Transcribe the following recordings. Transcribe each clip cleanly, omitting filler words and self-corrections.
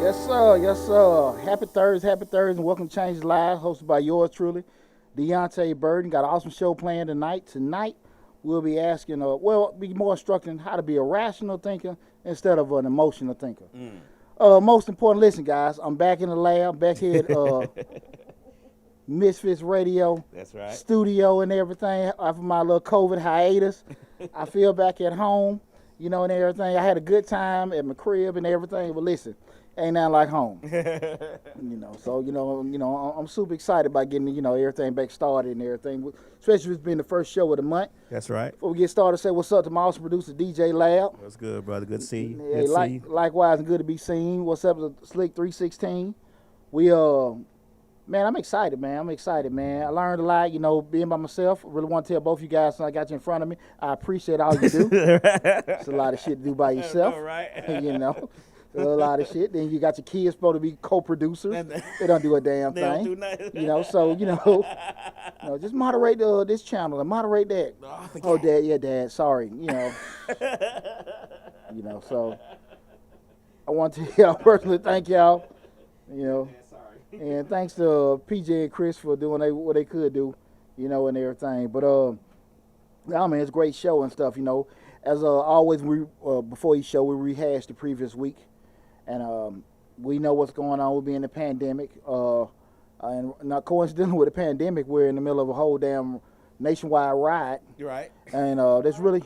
Yes, sir. Yes, sir. Happy Thursday, and welcome to Change Live, hosted by yours truly, Deonte Burden. Got an awesome show planned tonight. Tonight, we'll be asking, be more instructing how to be a rational thinker instead of an emotional thinker. Most important, listen, guys, I'm back in the lab, back here at Misfits Radio That's right. studio and everything after my little COVID hiatus. I feel back at home, and everything. I had a good time at my crib and everything, but listen, ain't nothing like home. I'm super excited about getting, everything back started and everything, especially if it's been the first show of the month. That's right. Before we get started, say what's up to my awesome producer, DJ Lab. What's good, brother? Good to see you. Yeah, Good to see you. likewise, and good to be seen. What's up to Slick 316? Man, I'm excited, man. I learned a lot, being by myself. I really want to tell both you guys, since I got you in front of me, I appreciate all you do. It's a lot of shit to do by yourself. All right. A lot of shit. Then you got your kids supposed to be co-producers. They don't do a damn They thing. don't do nothing. Just moderate this channel and moderate that. Oh, Dad, sorry. So I want to personally thank y'all. And thanks to PJ and Chris for doing what they could do, and everything. But man, it's a great show and stuff. As always, before each show we rehash the previous week, and we know what's going on. We'll be in the pandemic, and not coincidentally with the pandemic, we're in the middle of a whole damn nationwide riot. You're right. And that's really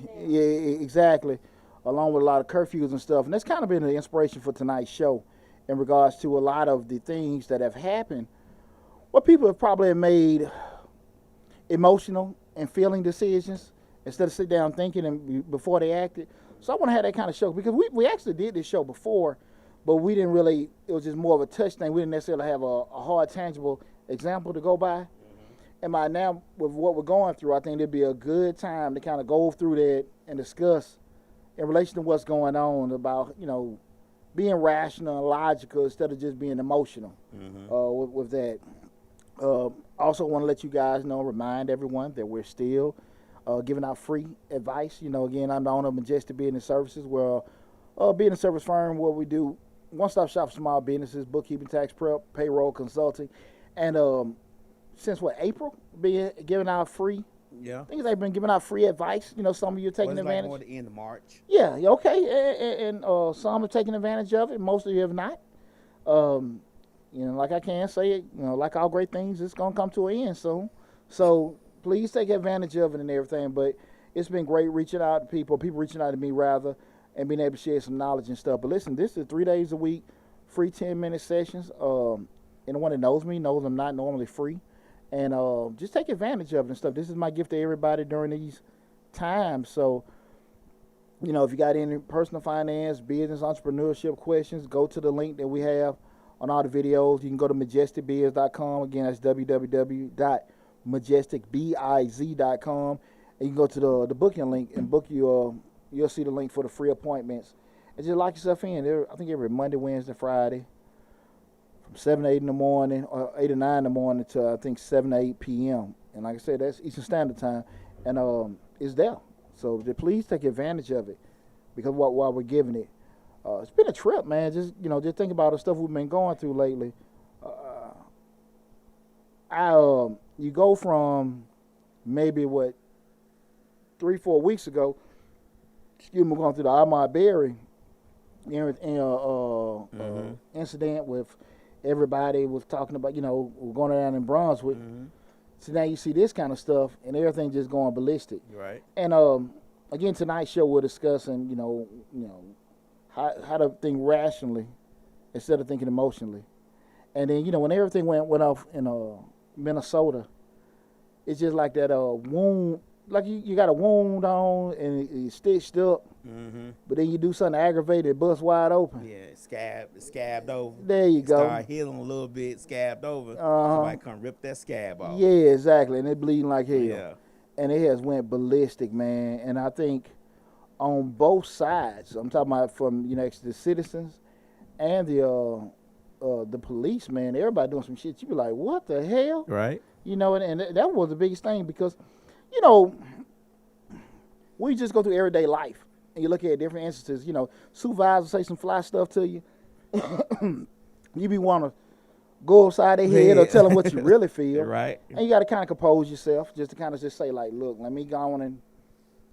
exactly, along with a lot of curfews and stuff. And that's kind of been the inspiration for tonight's show, in regards to a lot of the things that have happened, what people have probably made emotional and feeling decisions instead of sit down thinking and before they acted. So I want to have that kind of show, because we actually did this show before, but we didn't really, it was just more of a touch thing. We didn't necessarily have a hard, tangible example to go by. And by now, with what we're going through, I think it'd be a good time to kind of go through that and discuss in relation to what's going on about, being rational and logical instead of just being emotional with that. Also want to let you guys know, remind everyone that we're still giving out free advice. Again, I'm the owner of Majestic Business Services. We're a business service firm where we do one-stop shop for small businesses, bookkeeping, tax prep, payroll, consulting. And since April, being giving out free. Yeah. I think they've been giving out free advice. Some of you are taking advantage. Like more the end of March. Yeah, okay. And some have taken advantage of it. Most of you have not. Like I can say it, like all great things, it's going to come to an end soon. So please take advantage of it and everything. But it's been great reaching out to people reaching out to me rather, and being able to share some knowledge and stuff. But listen, this is 3 days a week, free 10-minute sessions. Anyone that knows me knows I'm not normally free. And just take advantage of it and stuff. This is my gift to everybody during these times. So, if you got any personal finance, business, entrepreneurship questions, go to the link that we have on all the videos. You can go to majesticbiz.com. Again, that's www.majesticbiz.com. And you can go to the booking link and book you. You'll see the link for the free appointments. And just lock yourself in. I think every Monday, Wednesday, Friday, from 7 to 8 in the morning, or 8 to 9 in the morning to I think 7 to 8 p.m. And like I said, that's Eastern Standard Time, and it's there. So please take advantage of it, because while we're giving it, it's been a trip, man. Just just think about the stuff we've been going through lately. You go from maybe 3-4 weeks ago. Going through the Ahmaud Berry incident with. Everybody was talking about, we're going around in Brunswick. So now you see this kind of stuff, and everything just going ballistic. Right. And again, tonight's show we're discussing, how to think rationally instead of thinking emotionally. And then, when everything went off in Minnesota, it's just like that wound, like you got a wound on and it's stitched up. But then you do something aggravated, it busts wide open. Yeah, scabbed over. There you go. Start healing a little bit, scabbed over. Somebody come rip that scab off. Yeah, exactly, and it bleeding like hell. Yeah. And it has went ballistic, man. And I think on both sides, I'm talking about from the citizens and the police, man. Everybody doing some shit. You be like, what the hell? Right. And that was the biggest thing, because we just go through everyday life. And you look at different instances, supervisors say some fly stuff to you, you be want to go upside their head or tell them what you really feel. Right. And you got to kind of compose yourself, just to kind of just say like, look, let me go on and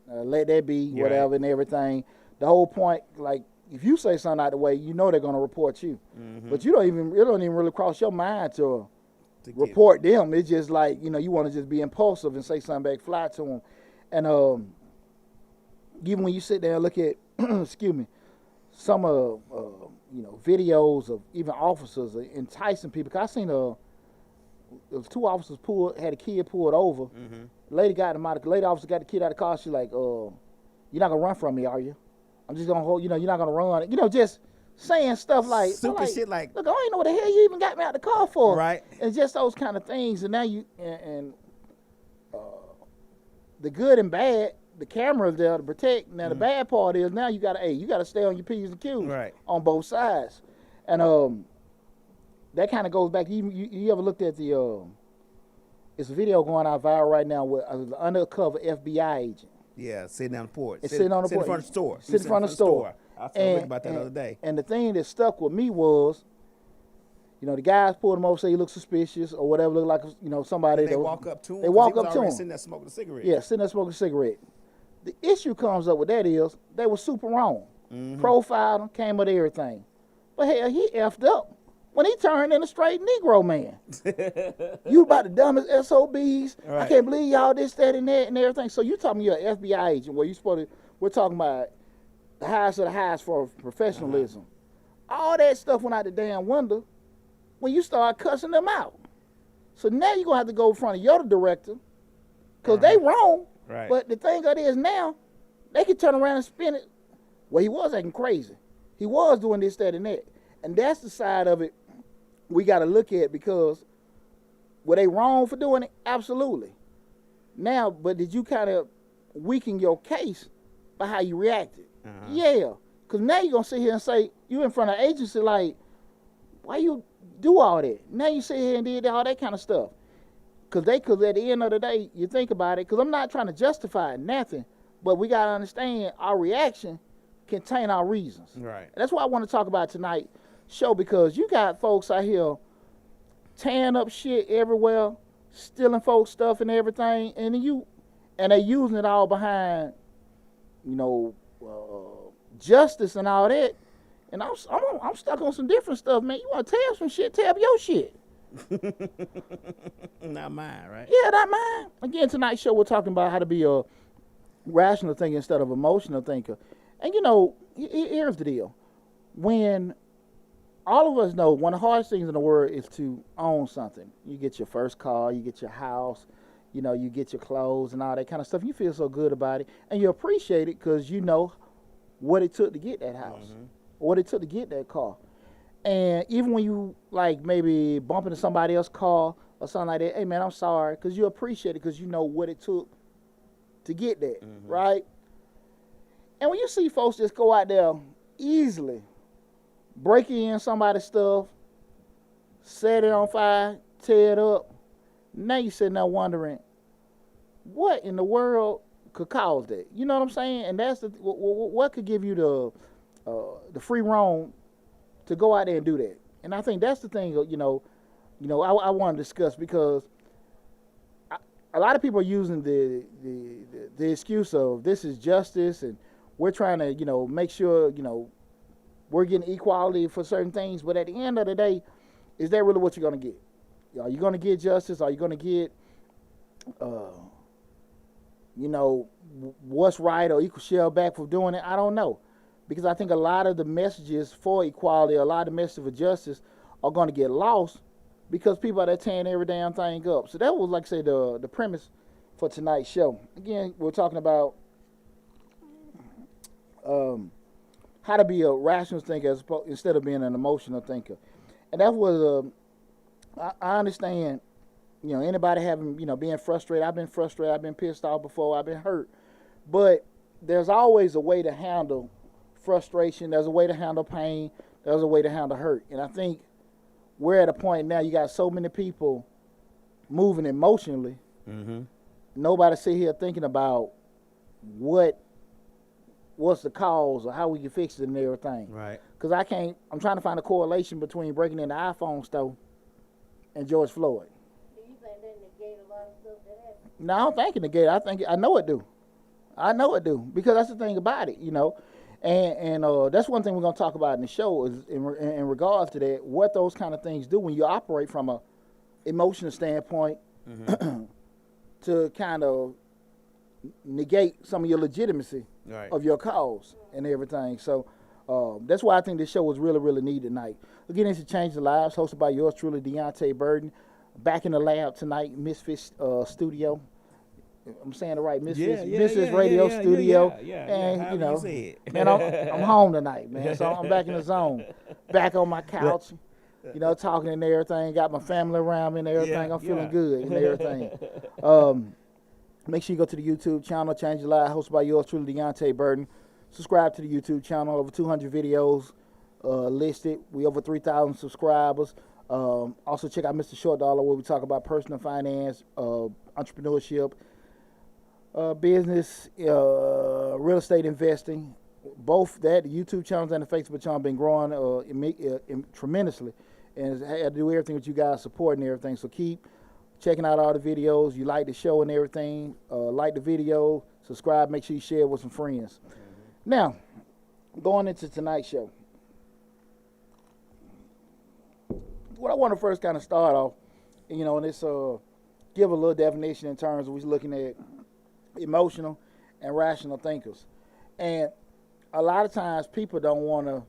let that be, whatever, and everything. The whole point, like, if you say something out the way, you know they're gonna report you, but it don't even really cross your mind to report them. It's just like, you want to just be impulsive and say something back, fly to them, and even when you sit there and look at, excuse me, some videos of even officers enticing people. Cause I seen there was 2 officers had a kid pulled over. Lady officer got the kid out of the car. She like, you're not gonna run from me, are you? I'm just gonna hold, you're not gonna run. Just saying stuff like stupid shit like, look, I don't even know what the hell you even got me out the car for. Right. And just those kind of things. And now the good and bad, the camera's there to protect. Now the bad part is now you gotta stay on your P's and Q's on both sides. And that kind of goes back. You ever looked at it's a video going out viral right now with an undercover FBI agent. Yeah, sitting on the porch. Sitting on the porch. Sitting in front of the store. Sitting in front of the store. I was thinking about that the other day. And the thing that stuck with me was, the guys pulled him over, say he looked suspicious or whatever, looked like, somebody. And they walk up to him. They walk up to him. Sitting there smoking a cigarette. Yeah, sitting there smoking a cigarette. The issue comes up with that is they were super wrong. Profiled him, came with everything. But hell, he effed up when he turned in a straight Negro man. You about the dumbest SOBs. Right. I can't believe y'all this, that, and that, and everything. So you talking you're an FBI agent where we're talking about the highest of the highest for professionalism. All that stuff went out the damn window when you start cussing them out. So now you're going to have to go in front of your director because they wrong. Right. But the thing of it is now, they can turn around and spin it. Well, he was acting crazy. He was doing this, that, and that. And that's the side of it we got to look at, because were they wrong for doing it? Absolutely. Now, but did you kind of weaken your case by how you reacted? Yeah. Because now you're going to sit here and say, you in front of agency like, why you do all that? Now you sit here and did all that kind of stuff. Because at the end of the day, you think about it, because I'm not trying to justify nothing, but we got to understand our reaction contain our reasons. Right. And that's why I want to talk about tonight's show, because you got folks out here tearing up shit everywhere, stealing folks' stuff and everything, and they using it all behind, justice and all that. And I'm stuck on some different stuff, man. You want to tell some shit, tell your shit. Not mine, right? Yeah, not mine. Again, tonight's show, we're talking about how to be a rational thinker instead of emotional thinker. And here's the deal. When all of us know one of the hardest things in the world is to own something. You get your first car, you get your house, you get your clothes and all that kind of stuff. You feel so good about it, and you appreciate it because you know what it took to get that house, or what it took to get that car. And even when you like maybe bump into somebody else's car or something like that, hey man, I'm sorry, because you appreciate it because you know what it took to get that, right? And when you see folks just go out there easily, break in somebody's stuff, set it on fire, tear it up, now you're sitting there wondering, what in the world could cause that? You know what I'm saying? And that's what could give you the free roam to go out there and do that. And I think that's the thing, I want to discuss, because a lot of people are using the excuse of this is justice and we're trying to, make sure, we're getting equality for certain things. But at the end of the day, is that really what you're going to get? Are you going to get justice? Are you going to get, what's right or equal share back for doing it? I don't know. Because I think a lot of the messages for equality, a lot of the messages for justice are going to get lost because people are there tearing every damn thing up. So that was, like I say, the premise for tonight's show. Again, we're talking about how to be a rational thinker instead of being an emotional thinker. And that was, I understand, anybody having, being frustrated. I've been frustrated. I've been pissed off before. I've been hurt. But there's always a way to handle frustration. There's a way to handle pain. There's a way to handle hurt. And I think we're at a point now, you got so many people moving emotionally. Nobody sit here thinking about what's the cause or how we can fix it and everything. Right. Because I'm trying to find a correlation between breaking in the iPhone store and George Floyd. Do you think that negate a lot of stuff that happened? No, I don't think it negate. I know it do. I know it do, because that's the thing about it, and that's one thing we're gonna talk about in the show is in regards to that, what those kind of things do when you operate from a emotional standpoint to kind of negate some of your legitimacy of your cause and everything. So that's why I think this show was really, really needed tonight. We're getting into Change the Lives, hosted by yours truly, Deonte Burden. Back in the lab tonight, Misfits Studio. I'm saying it right, Misfits Radio Studio. And man, I'm home tonight, man. So I'm back in the zone, back on my couch, talking and everything. Got my family around me and everything. I'm feeling good and everything. Make sure you go to the YouTube channel, Change the Live, hosted by yours truly, Deonte Burden. Subscribe to the YouTube channel. Over 200 videos listed. We over 3,000 subscribers. Also check out Mr. Short Dollar, where we talk about personal finance, entrepreneurship, business, real estate investing. Both that, the YouTube channels and the Facebook channel, been growing tremendously, and I had to do everything with you guys supporting everything. So keep checking out all the videos. You like the show and everything, like the video, subscribe, make sure you share it with some friends. Now, going into tonight's show, what I want to first kind of start off, and this give a little definition in terms of we're looking at emotional and rational thinkers. And a lot of times people don't want to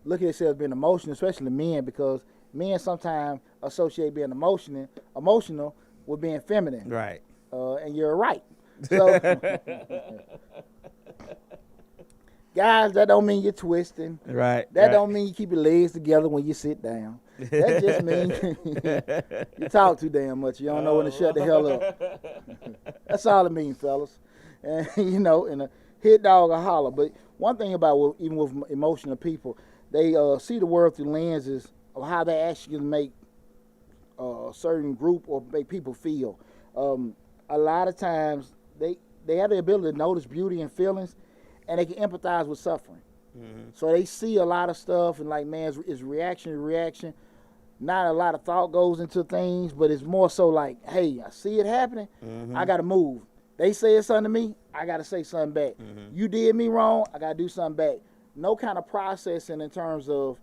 look at themselves being emotional, especially men, because men sometimes associate being emotional with being feminine. Right. And you're right. So, guys, that don't mean you're twisting. Right. That don't mean you keep your legs together when you sit down. That just means you talk too damn much. You don't know when to shut the hell up. That's all it means, fellas. And and a hit dog or holler. But one thing about even with emotional people, they see the world through lenses of how they actually make a certain group or make people feel. A lot of times they have the ability to notice beauty and feelings, and they can empathize with suffering. So they see a lot of stuff, and like, man, it's reaction. Not a lot of thought goes into things, but it's more so like, hey, I see it happening. I got to move. They say something to me, I got to say something back. You did me wrong, I got to do something back. No kind of processing in terms of,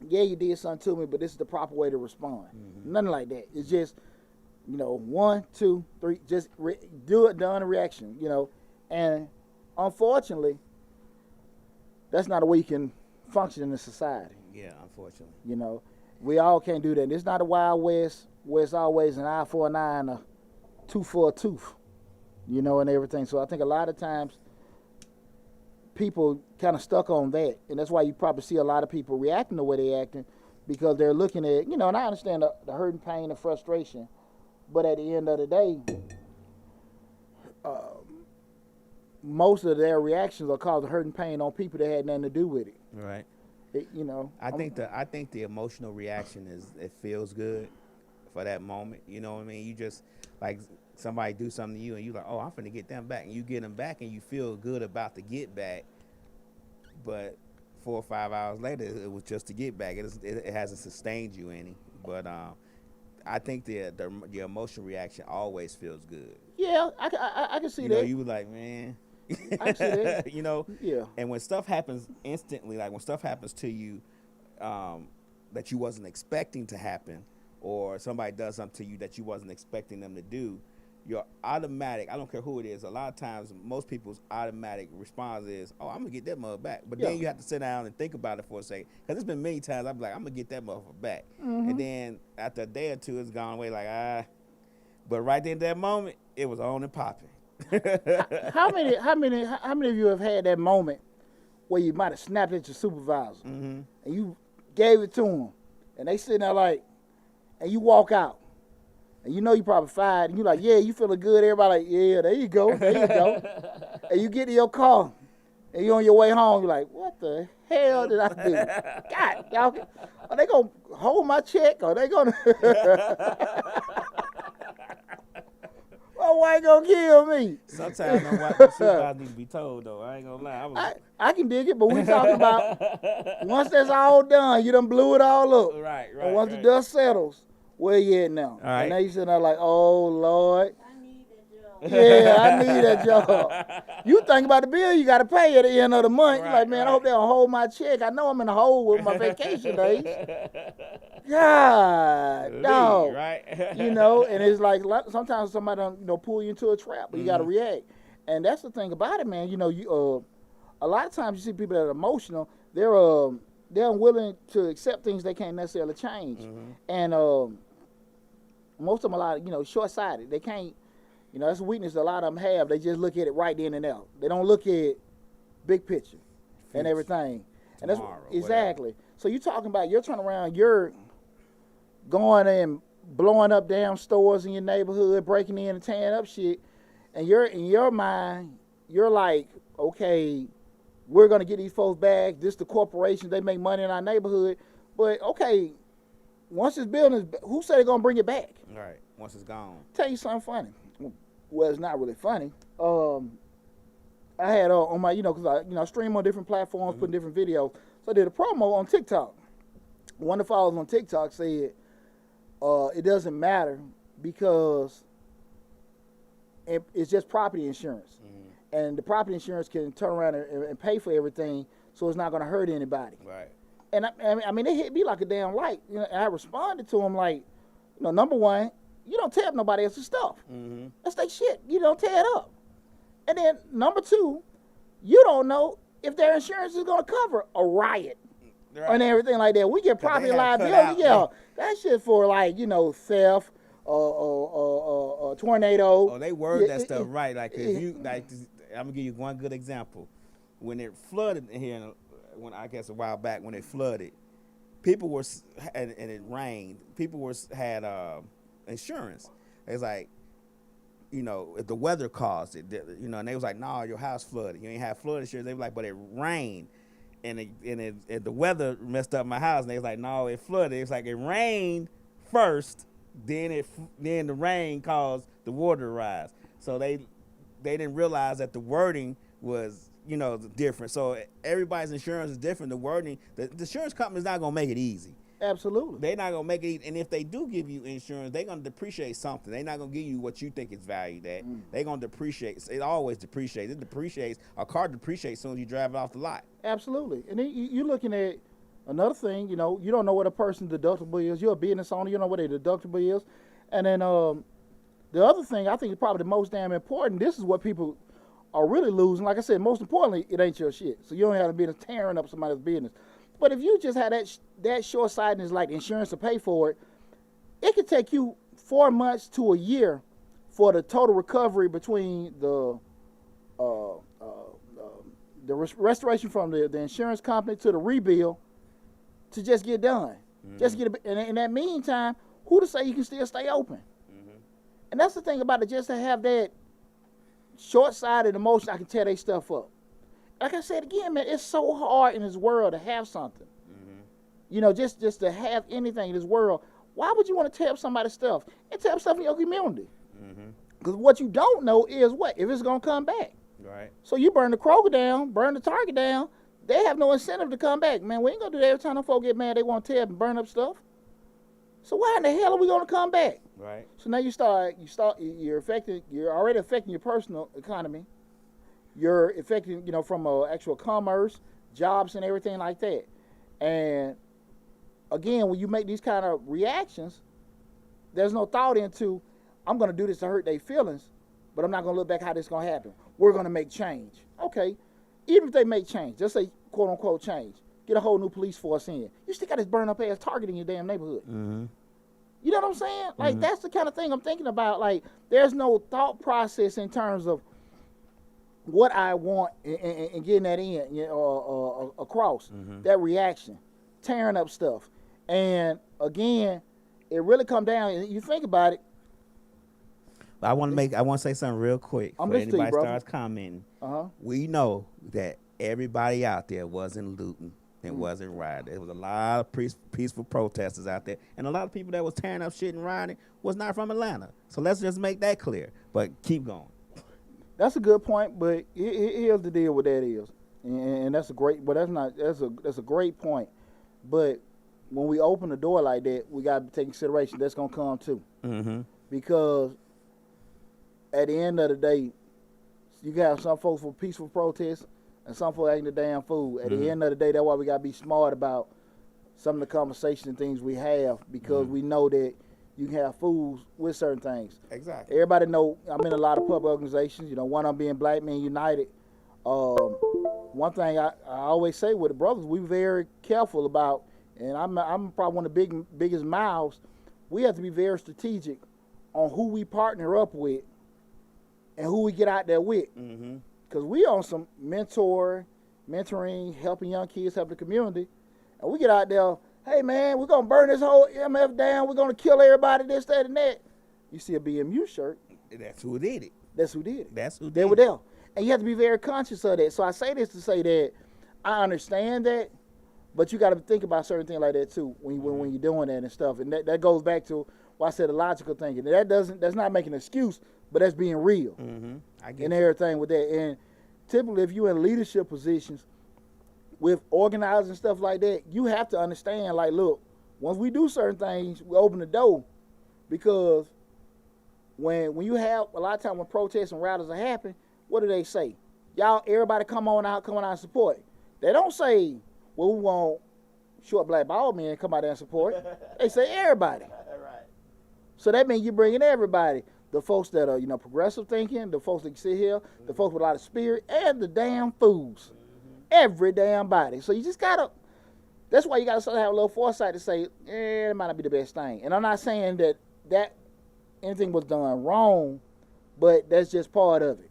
yeah, you did something to me, but this is the proper way to respond. Nothing like that. It's just, 1, 2, 3, just do it, done, a reaction, And unfortunately, that's not a way you can function in a society. Yeah, unfortunately. We all can't do that. And it's not a Wild West where it's always an eye for an eye and a tooth for a tooth, and everything. So I think a lot of times people kind of stuck on that. And that's why you probably see a lot of people reacting the way they're acting, because they're looking at, and I understand the hurt and pain and frustration. But at the end of the day, most of their reactions are causing hurt and pain on people that had nothing to do with it. Right. I think the emotional reaction it feels good for that moment. You know what I mean? You just, like, somebody do something to you and you like, oh, I'm finna get them back, and you get them back and you feel good about the get back. But 4 or 5 hours later, it was just to get back. It hasn't sustained you any. But I think the emotional reaction always feels good. Yeah, I can see that. You were like, man. I see that. Yeah. And when stuff happens instantly, like when stuff happens to you that you wasn't expecting to happen, or somebody does something to you that you wasn't expecting them to do, your automatic, I don't care who it is, a lot of times most people's automatic response is, oh, I'm going to get that mother back. But then you have to sit down and think about it for a second. Because there's been many times I'm like, I'm going to get that motherfucker back. And then after a day or two, it's gone away like, But right there at that moment, it was on and popping. How many of you have had that moment where you might have snapped at your supervisor and you gave it to him, and they sitting there like, and you walk out, and you probably fired, and you like, yeah, you feeling good? Everybody like, yeah, there you go. And you get to your car, and you on your way home, you're like, what the hell did I do? God, y'all, are they gonna hold my check? Are they gonna? Well, wife gonna kill me. Sometimes them white supervisors need to be told though. I ain't gonna lie. I can dig it, but we talking about once that's all done, you done blew it all up. Right. And once the dust settles, where you at now? All right. And now you sitting there like, oh Lord. I need that job. Yeah, I need that job. You think about the bill you got to pay at the end of the month. You're like, man, I hope they don't hold my check. I know I'm in the hole with my vacation days. God, dog. Right. You know, and it's like sometimes somebody pull you into a trap, but you got to react. And that's the thing about it, man. You know, you a lot of times you see people that are emotional. They're unwilling to accept things they can't necessarily change, and most of them are short-sighted. They can't. That's a weakness a lot of them have. They just look at it right then and there. They don't look at big picture and everything. And that's exactly. Whatever. So you're talking about you're turning around, you're going and blowing up damn stores in your neighborhood, breaking in and tearing up shit, and you're in your mind, you're like, okay, we're gonna get these folks back. This the corporation, they make money in our neighborhood. But okay, once this building is, who said they're gonna bring it back? Right. Once it's gone. Tell you something funny. Well, it's not really funny. I had on my, because I stream on different platforms, putting different videos. So I did a promo on TikTok. One of the followers on TikTok said, it doesn't matter because it's just property insurance. And the property insurance can turn around and pay for everything, so it's not going to hurt anybody. Right. And I mean, it hit me like a damn light. And I responded to him like, number one, you don't tear up nobody else's stuff. That's their shit. You don't tear it up. And then number two, you don't know if their insurance is going to cover a riot and everything like that. We get property liability. That shit for theft or tornado. Oh, they word that stuff right. Like if you I'm gonna give you one good example. When it flooded here, when I guess a while back when it flooded, people were and it rained. People had insurance. It's like, if the weather caused it, and they was like, no, your house flooded. You ain't have flood insurance. They were like, but it rained, and the weather messed up my house. And they was like, no, it flooded. It's like it rained first, then the rain caused the water to rise. So they didn't realize that the wording was different. So everybody's insurance is different. The wording, the insurance company's not gonna make it easy. Absolutely. They're not gonna make it, and if they do give you insurance, they're gonna depreciate something. They're not gonna give you what you think it's valued at. They're gonna depreciate. It always depreciates. It depreciates. A car depreciates as soon as you drive it off the lot. Absolutely. And then you're looking at another thing. You don't know what a person's deductible is. You're a business owner. You know what their deductible is. And then the other thing I think is probably the most damn important. This is what people are really losing. Like I said, most importantly, it ain't your shit. So you don't have to be tearing up somebody's business. But if you just had that short-sightedness, like insurance to pay for it, it could take you 4 months to a year for the total recovery between the restoration from the insurance company to the rebuild to just get done. Just get it. And in that meantime, who to say you can still stay open? And that's the thing about it, just to have that short-sighted emotion, I can tear their stuff up. Like I said again, man, it's so hard in this world to have something. Just to have anything in this world. Why would you want to tear up somebody's stuff? And tear up stuff in your community. Because what you don't know is if it's going to come back. Right. So you burn the Kroger down, burn the Target down, they have no incentive to come back. Man, we ain't going to do that every time them folks get mad they want to tear up and burn up stuff. So why in the hell are we going to come back? Right. So now you're already affecting your personal economy. You're affecting, from actual commerce, jobs, and everything like that. And again, when you make these kind of reactions, there's no thought into, I'm going to do this to hurt their feelings, but I'm not going to look back how this is going to happen. We're going to make change. Okay, even if they make change, just say, quote unquote, change, get a whole new police force in. You still got this burn up ass Target in your damn neighborhood. You know what I'm saying? Like, that's the kind of thing I'm thinking about. Like, there's no thought process in terms of what I want and getting that in, across that reaction, tearing up stuff. And again, it really come down, and you think about it. I want to say something real quick I'm before listening to you, anybody brother. starts commenting. We know that everybody out there wasn't looting It wasn't rioting. There was a lot of peaceful protesters out there, and a lot of people that was tearing up shit and rioting was not from Atlanta. So let's just make that clear. But keep going. That's a good point, but here's the deal with that is, and that's a great, but that's a great point. But when we open the door like that, we got to take consideration that's gonna come too, because at the end of the day, you got some folks for peaceful protests and some folks acting the damn fool. At the end of the day, that's why we gotta be smart about some of the conversations and things we have, because we know that you can have fools with certain things. Exactly. Everybody know I'm in a lot of public organizations. You know, one of them being Black Men United. One thing I always say with the brothers, we very careful about, and I'm probably one of the biggest mouths. We have to be very strategic on who we partner up with and who we get out there with. Because we on some mentoring, helping young kids, helping the community, and we get out there. Hey man, we're gonna burn this whole MF down. We're gonna kill everybody. This, that, and that. You see a BMU shirt. That's who did it. That's who did it. That's who did it. They were there, and you have to be very conscious of that. So I say this to say that I understand that, but you got to think about certain things like that too when you're doing that and stuff. And that goes back to what I said, the logical thinking. That's not making an excuse, but that's being real. I get and you. everything with that. And typically, if you're in leadership positions with organizing stuff like that, you have to understand, like, look, once we do certain things, we open the door, because when you have a lot of time when protests and rallies are happening, what do they say? Y'all, everybody come on out and support. They don't say, well, we want short black bald men to come out there and support. They say everybody. Right. So that means you're bringing everybody. The folks that are, progressive thinking, the folks that can sit here, the folks with a lot of spirit, and the damn fools. Every damn body. So you just gotta, that's why you gotta sort of have a little foresight to say, it might not be the best thing. And I'm not saying that anything was done wrong, but that's just part of it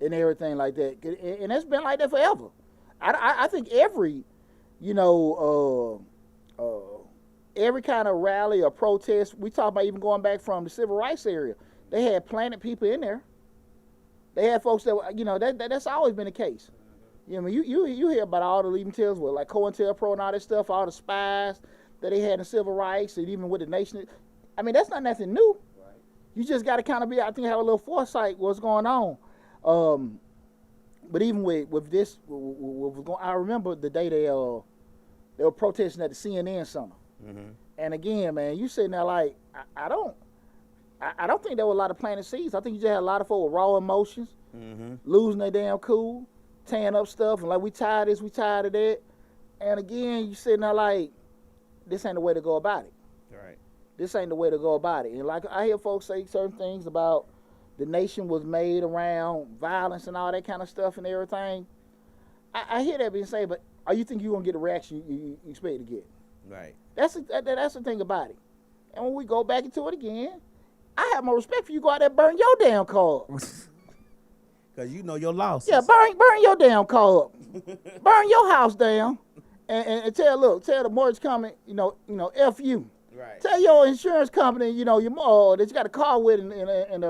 and everything like that. And it's been like that forever. I think every kind of rally or protest, we talk about even going back from the civil rights area, they had planted people in there. They had folks that, that's always been the case. You hear about all the leading tales with like COINTELPRO and all that stuff, all the spies that they had in civil rights, and even with the nation. I mean, that's not nothing new. Right. You just got to kind of have a little foresight what's going on. But even with this, I remember the day they were protesting at the CNN Center. And again, man, you sitting there like, I don't think there were a lot of planted seeds. I think you just had a lot of folks with raw emotions, losing their damn cool, tearing up stuff, and like, we tired of this, we tired of that. And again, you sitting there like, this ain't the way to go about it. Right. This ain't the way to go about it. And like, I hear folks say certain things about the nation was made around violence and all that kind of stuff and everything. I hear that being said, but are you think you're going to get the reaction you expect to get? Right. That's the thing about it. And when we go back into it again, I have more respect for you. Go out there and burn your damn car up. Because you know your losses. Yeah, burn your damn car up. Burn your house down. And tell the mortgage company, F you. Right. Tell your insurance company, your that you got a car with and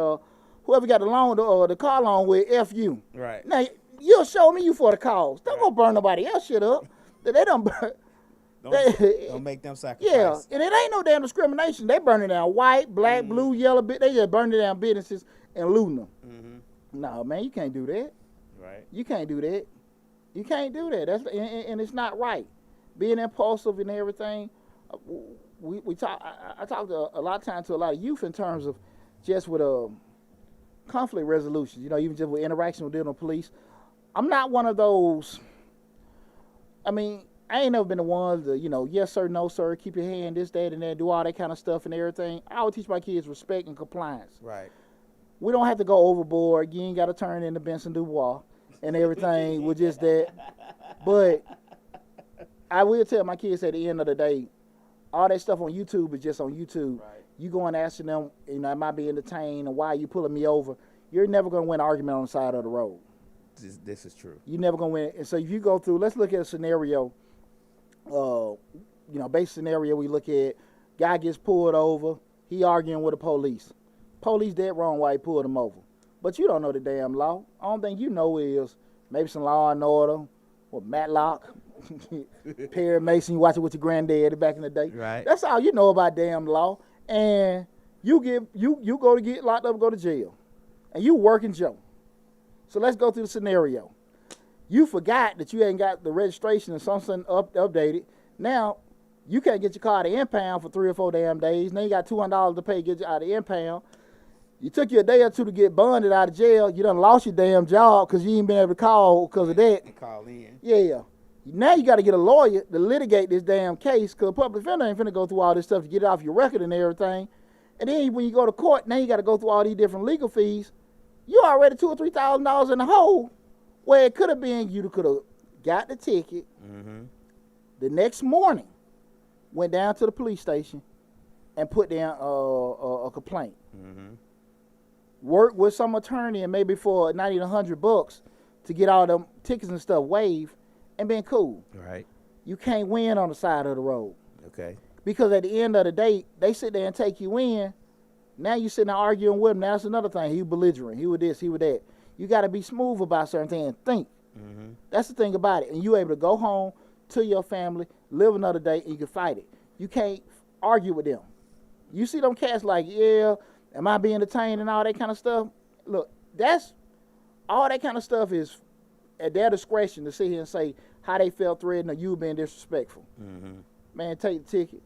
whoever got the loan or the car loan with, F you. Right. Now, you'll show me you for the cause. Don't go burn nobody else shit up. They don't burn. Don't make them sacrifice. Yeah, and it ain't no damn discrimination. They burning down white, black, blue, yellow. They just burning down businesses and looting them. No, man, you can't do that. Right. You can't do that. You can't do that. And it's not right. Being impulsive and everything. I talk a lot of times to a lot of youth in terms of just with conflict resolutions. Even just with interaction with dealing with police. I'm not one of those. I mean, I ain't never been the ones to, yes sir, no sir, keep your hand, this, that, and that, do all that kind of stuff and everything. I always teach my kids respect and compliance. Right. We don't have to go overboard. You ain't got to turn into Benson Dubois and everything with just that. But I will tell my kids at the end of the day, all that stuff on YouTube is just on YouTube. Right. You go and ask them, am I being entertained, and why are you pulling me over? You're never going to win an argument on the side of the road. This is true. You're never going to win. And so if you go through, let's look at a scenario, base scenario we look at, guy gets pulled over, he arguing with the police. Police dead wrong why he pulled him over. But you don't know the damn law. Only thing you know is maybe some law and order or Matlock. Perry Mason, you watch it with your granddaddy back in the day. Right. That's all you know about damn law. And you go to get locked up, go to jail. And you working Joe. So let's go through the scenario. You forgot that you ain't got the registration and something updated. Now, you can't get your car out of impound for 3 or 4 damn days. Now you got $200 to pay to get you out of impound. You took you a day or two to get bonded out of jail. You done lost your damn job because you ain't been able to call because of that. Call in. Yeah. Now you got to get a lawyer to litigate this damn case because a public defender ain't finna go through all this stuff to get it off your record and everything. And then when you go to court, now you got to go through all these different legal fees. You already $2,000 or $3,000 in the hole where it could have been you could have got the ticket. Mm-hmm. The next morning, went down to the police station and put down a complaint. Mm-hmm. Work with some attorney and maybe for not even $100 to get all them tickets and stuff waived and been cool. Right. You can't win on the side of the road. Okay. Because at the end of the day, they sit there and take you in. Now you sitting there arguing with him. Now that's another thing. He belligerent. He with this, he with that. You got to be smooth about certain things and think. Mm-hmm. That's the thing about it. And you able to go home to your family, live another day, and you can fight it. You can't argue with them. You see them cats like, yeah, am I being detained and all that kind of stuff? Look, that's all that kind of stuff is at their discretion to sit here and say how they felt threatened or you being disrespectful. Mm-hmm. Man, take the ticket,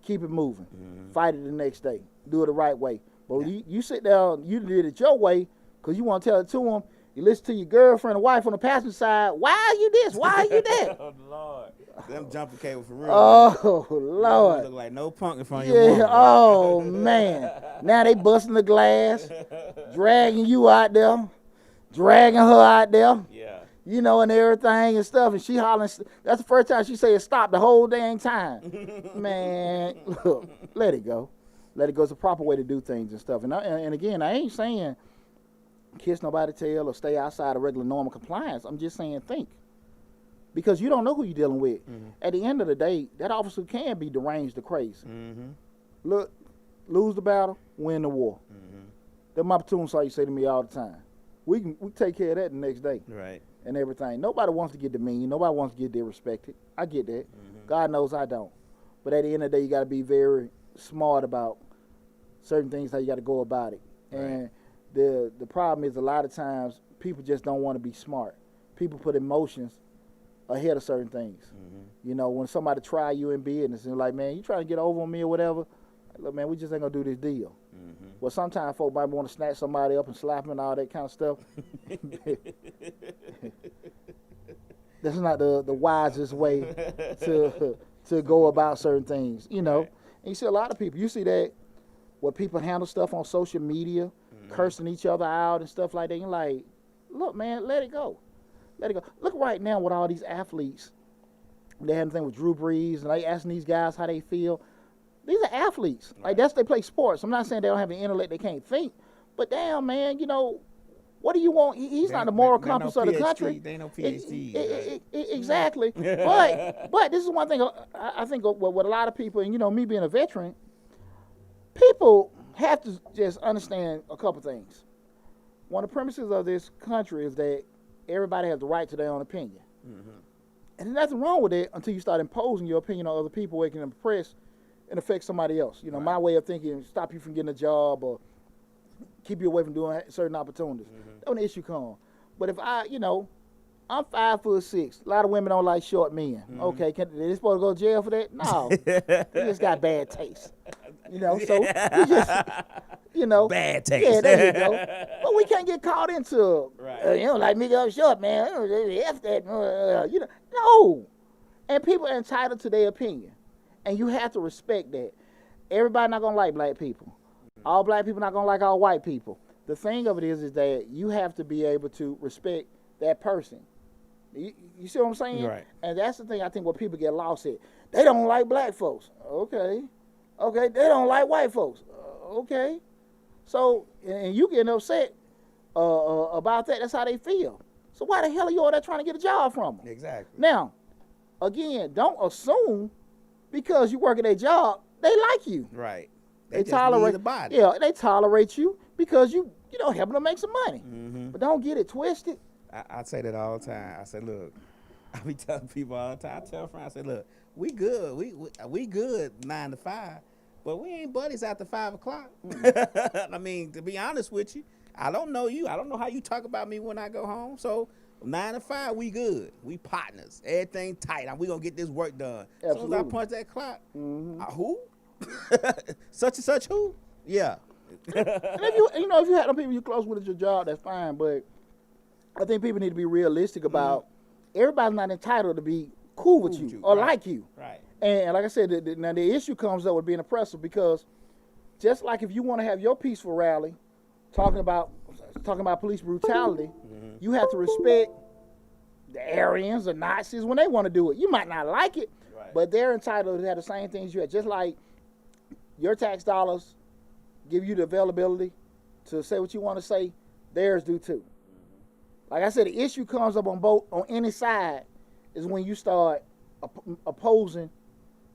keep it moving, Mm-hmm. fight it the next day, do it the right way. But you sit down, you did it your way because you want to tell it to them. You listen to your girlfriend or wife on the passenger side. Why are you this? Why are you that? Oh, Lord. Them jumping cable for real. Oh, You Lord. look like no punk in front of your Yeah, woman. oh, man. Now they busting the glass, dragging you out there, dragging her out there, Yeah. you know, and everything and stuff. And she hollering. That's the first time she said stop the whole dang time. Man, look, let it go. Let it go. It's a proper way to do things and stuff. And again, I ain't saying kiss nobody tail or stay outside of regular normal compliance. I'm just saying think. Because you don't know who you're dealing with. Mm-hmm. At the end of the day, that officer can be deranged or crazy. Mm-hmm. Look, lose the battle, win the war. Mm-hmm. That my platoon saw you say to me all the time. We take care of that the next day Right. and everything. Nobody wants to get demeaned. Nobody wants to get disrespected. I get that. Mm-hmm. God knows I don't. But at the end of the day, you got to be very smart about certain things, how you got to go about it. Right. And the problem is a lot of times people just don't want to be smart. People put emotions ahead of certain things. Mm-hmm. You know, when somebody try you in business and like, man, you trying to get over on me or whatever, look, man, we just ain't gonna do this deal. Mm-hmm. Well, sometimes folk might want to snatch somebody up and slap them and all that kind of stuff. That's not the wisest way to go about certain things, you know. Right. And you see a lot of people, you see that where people handle stuff on social media, cursing each other out and stuff like that. You're like, look, man, let it go. Let it go. Look right now with all these athletes. They had a thing with Drew Brees, and they asking these guys how they feel. These are athletes. Like, that's they play sports. I'm not saying they don't have the intellect, they can't think. But damn, man, you know, what do you want? He's not the moral compass of the country. They ain't no PhD. Exactly. but this is one thing I think what a lot of people, and you know, me being a veteran, people have to just understand a couple things. One of the premises of this country is that everybody has the right to their own opinion. Mm-hmm. And there's nothing wrong with it until you start imposing your opinion on other people, making them impress and affect somebody else. You know, Right. my way of thinking, stop you from getting a job or keep you away from doing certain opportunities. Mm-hmm. That's when the issue comes. But if I'm 5'6". A lot of women don't like short men. Mm-hmm. Okay, they supposed to go to jail for that? No, they just got bad taste. You know, so we just, you know, Bad taste. Yeah, there you go. But we can't get caught into, Right. you know, like me go short, man. F that, you know, no. And people are entitled to their opinion, and you have to respect that. Everybody not gonna like black people. All black people not gonna like all white people. The thing of it is that you have to be able to respect that person. You see what I'm saying? Right. And that's the thing I think where people get lost at. They don't like black folks. Okay. They don't like white folks. Okay. So, and you getting upset about that. That's how they feel. So why the hell are you all there trying to get a job from them? Exactly. Now, again, don't assume because you work at a job, they like you. Right. They just tolerate need the body. Yeah, they tolerate you because you know helping them make some money. Mm-hmm. But don't get it twisted. I say that all the time. I say, look, I be telling people all the time. I tell friends, I say, look, we good. We good 9 to 5, but we ain't buddies after 5 o'clock. I mean, to be honest with you, I don't know you. I don't know how you talk about me when I go home. So 9 to 5, we good. We partners. Everything tight. We gonna get this work done. As soon as I punch that clock, who? Such and such who? Yeah. And if you had them people you close with at your job, that's fine. But I think people need to be realistic about everybody's not entitled to be cool with you or like you. Right. And like I said, now the issue comes up with being oppressive because just like if you want to have your peaceful rally, talking about police brutality, you have to respect the Aryans or Nazis when they want to do it. You might not like it, but they're entitled to have the same things you have. Just like your tax dollars give you the availability to say what you want to say, theirs do too. Like I said, the issue comes up on any side is when you start opposing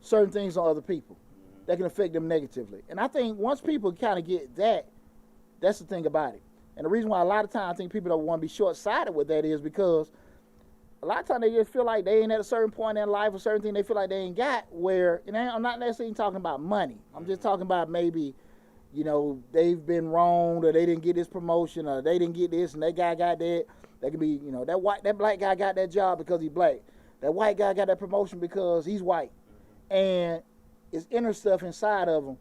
certain things on other people that can affect them negatively. And I think once people kind of get that, that's the thing about it. And the reason why a lot of times I think people don't want to be short-sighted with that is because a lot of times they just feel like they ain't at a certain point in life or certain thing they feel like they ain't got where, and I'm not necessarily talking about money. I'm just talking about maybe, they've been wronged or they didn't get this promotion or they didn't get this and that guy got that. That could be, that black guy got that job because he's black. That white guy got that promotion because he's white. And it's inner stuff inside of him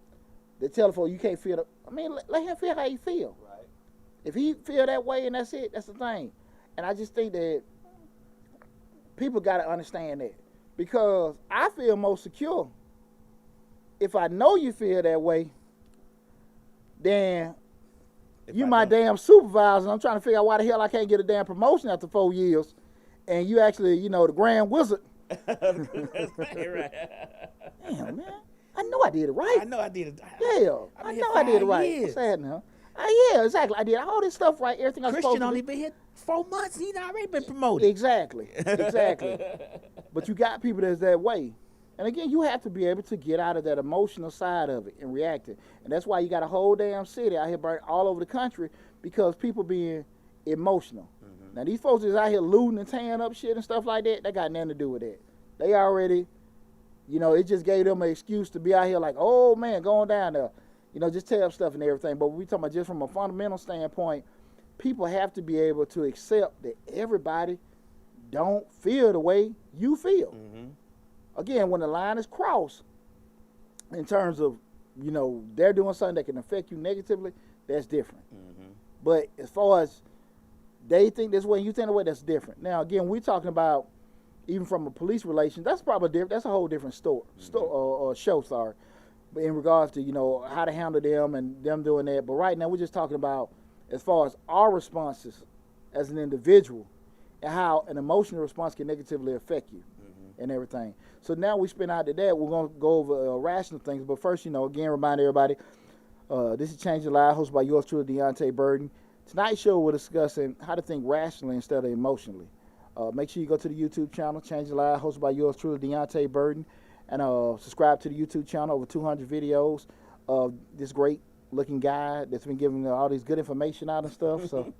that tell him, you can't feel let him feel how he feel. Right. If he feel that way and that's it, that's the thing. And I just think that people got to understand that because I feel most secure if I know you feel that way, then you my damn supervisor, and I'm trying to figure out why the hell I can't get a damn promotion after 4 years, and you actually, the grand wizard. Right. Damn, man. I know I did it right. I know I did it. Yeah, I know I did it right. What's that now? Yeah, exactly. I did all this stuff right. Everything I was supposed to do. Christian only been here 4 months. He's already been promoted. Exactly. But you got people that's that way. And again, you have to be able to get out of that emotional side of it and react it. And that's why you got a whole damn city out here burnt all over the country because people being emotional. Now, these folks is out here looting and tearing up shit and stuff like that, that got nothing to do with that. They already, it just gave them an excuse to be out here like, oh, man, going down there. Just tear up stuff and everything. But we talking about just from a fundamental standpoint, people have to be able to accept that everybody don't feel the way you feel. Again, when the line is crossed, in terms of, they're doing something that can affect you negatively, that's different. But as far as they think this way and you think that way, that's different. Now, again, we're talking about, even from a police relation, that's probably different. That's a whole different show, sorry. But in regards to, how to handle them and them doing that. But right now, we're just talking about as far as our responses as an individual and how an emotional response can negatively affect you and everything. So now we spin out to that. We're going to go over rational things. But first, again, remind everybody, this is Changing Lives, hosted by yours truly, Deonte Burden. Tonight's show, we're discussing how to think rationally instead of emotionally. Make sure you go to the YouTube channel, Changing Lives, hosted by yours truly, Deonte Burden. And subscribe to the YouTube channel, over 200 videos of this great-looking guy that's been giving all these good information out and stuff. So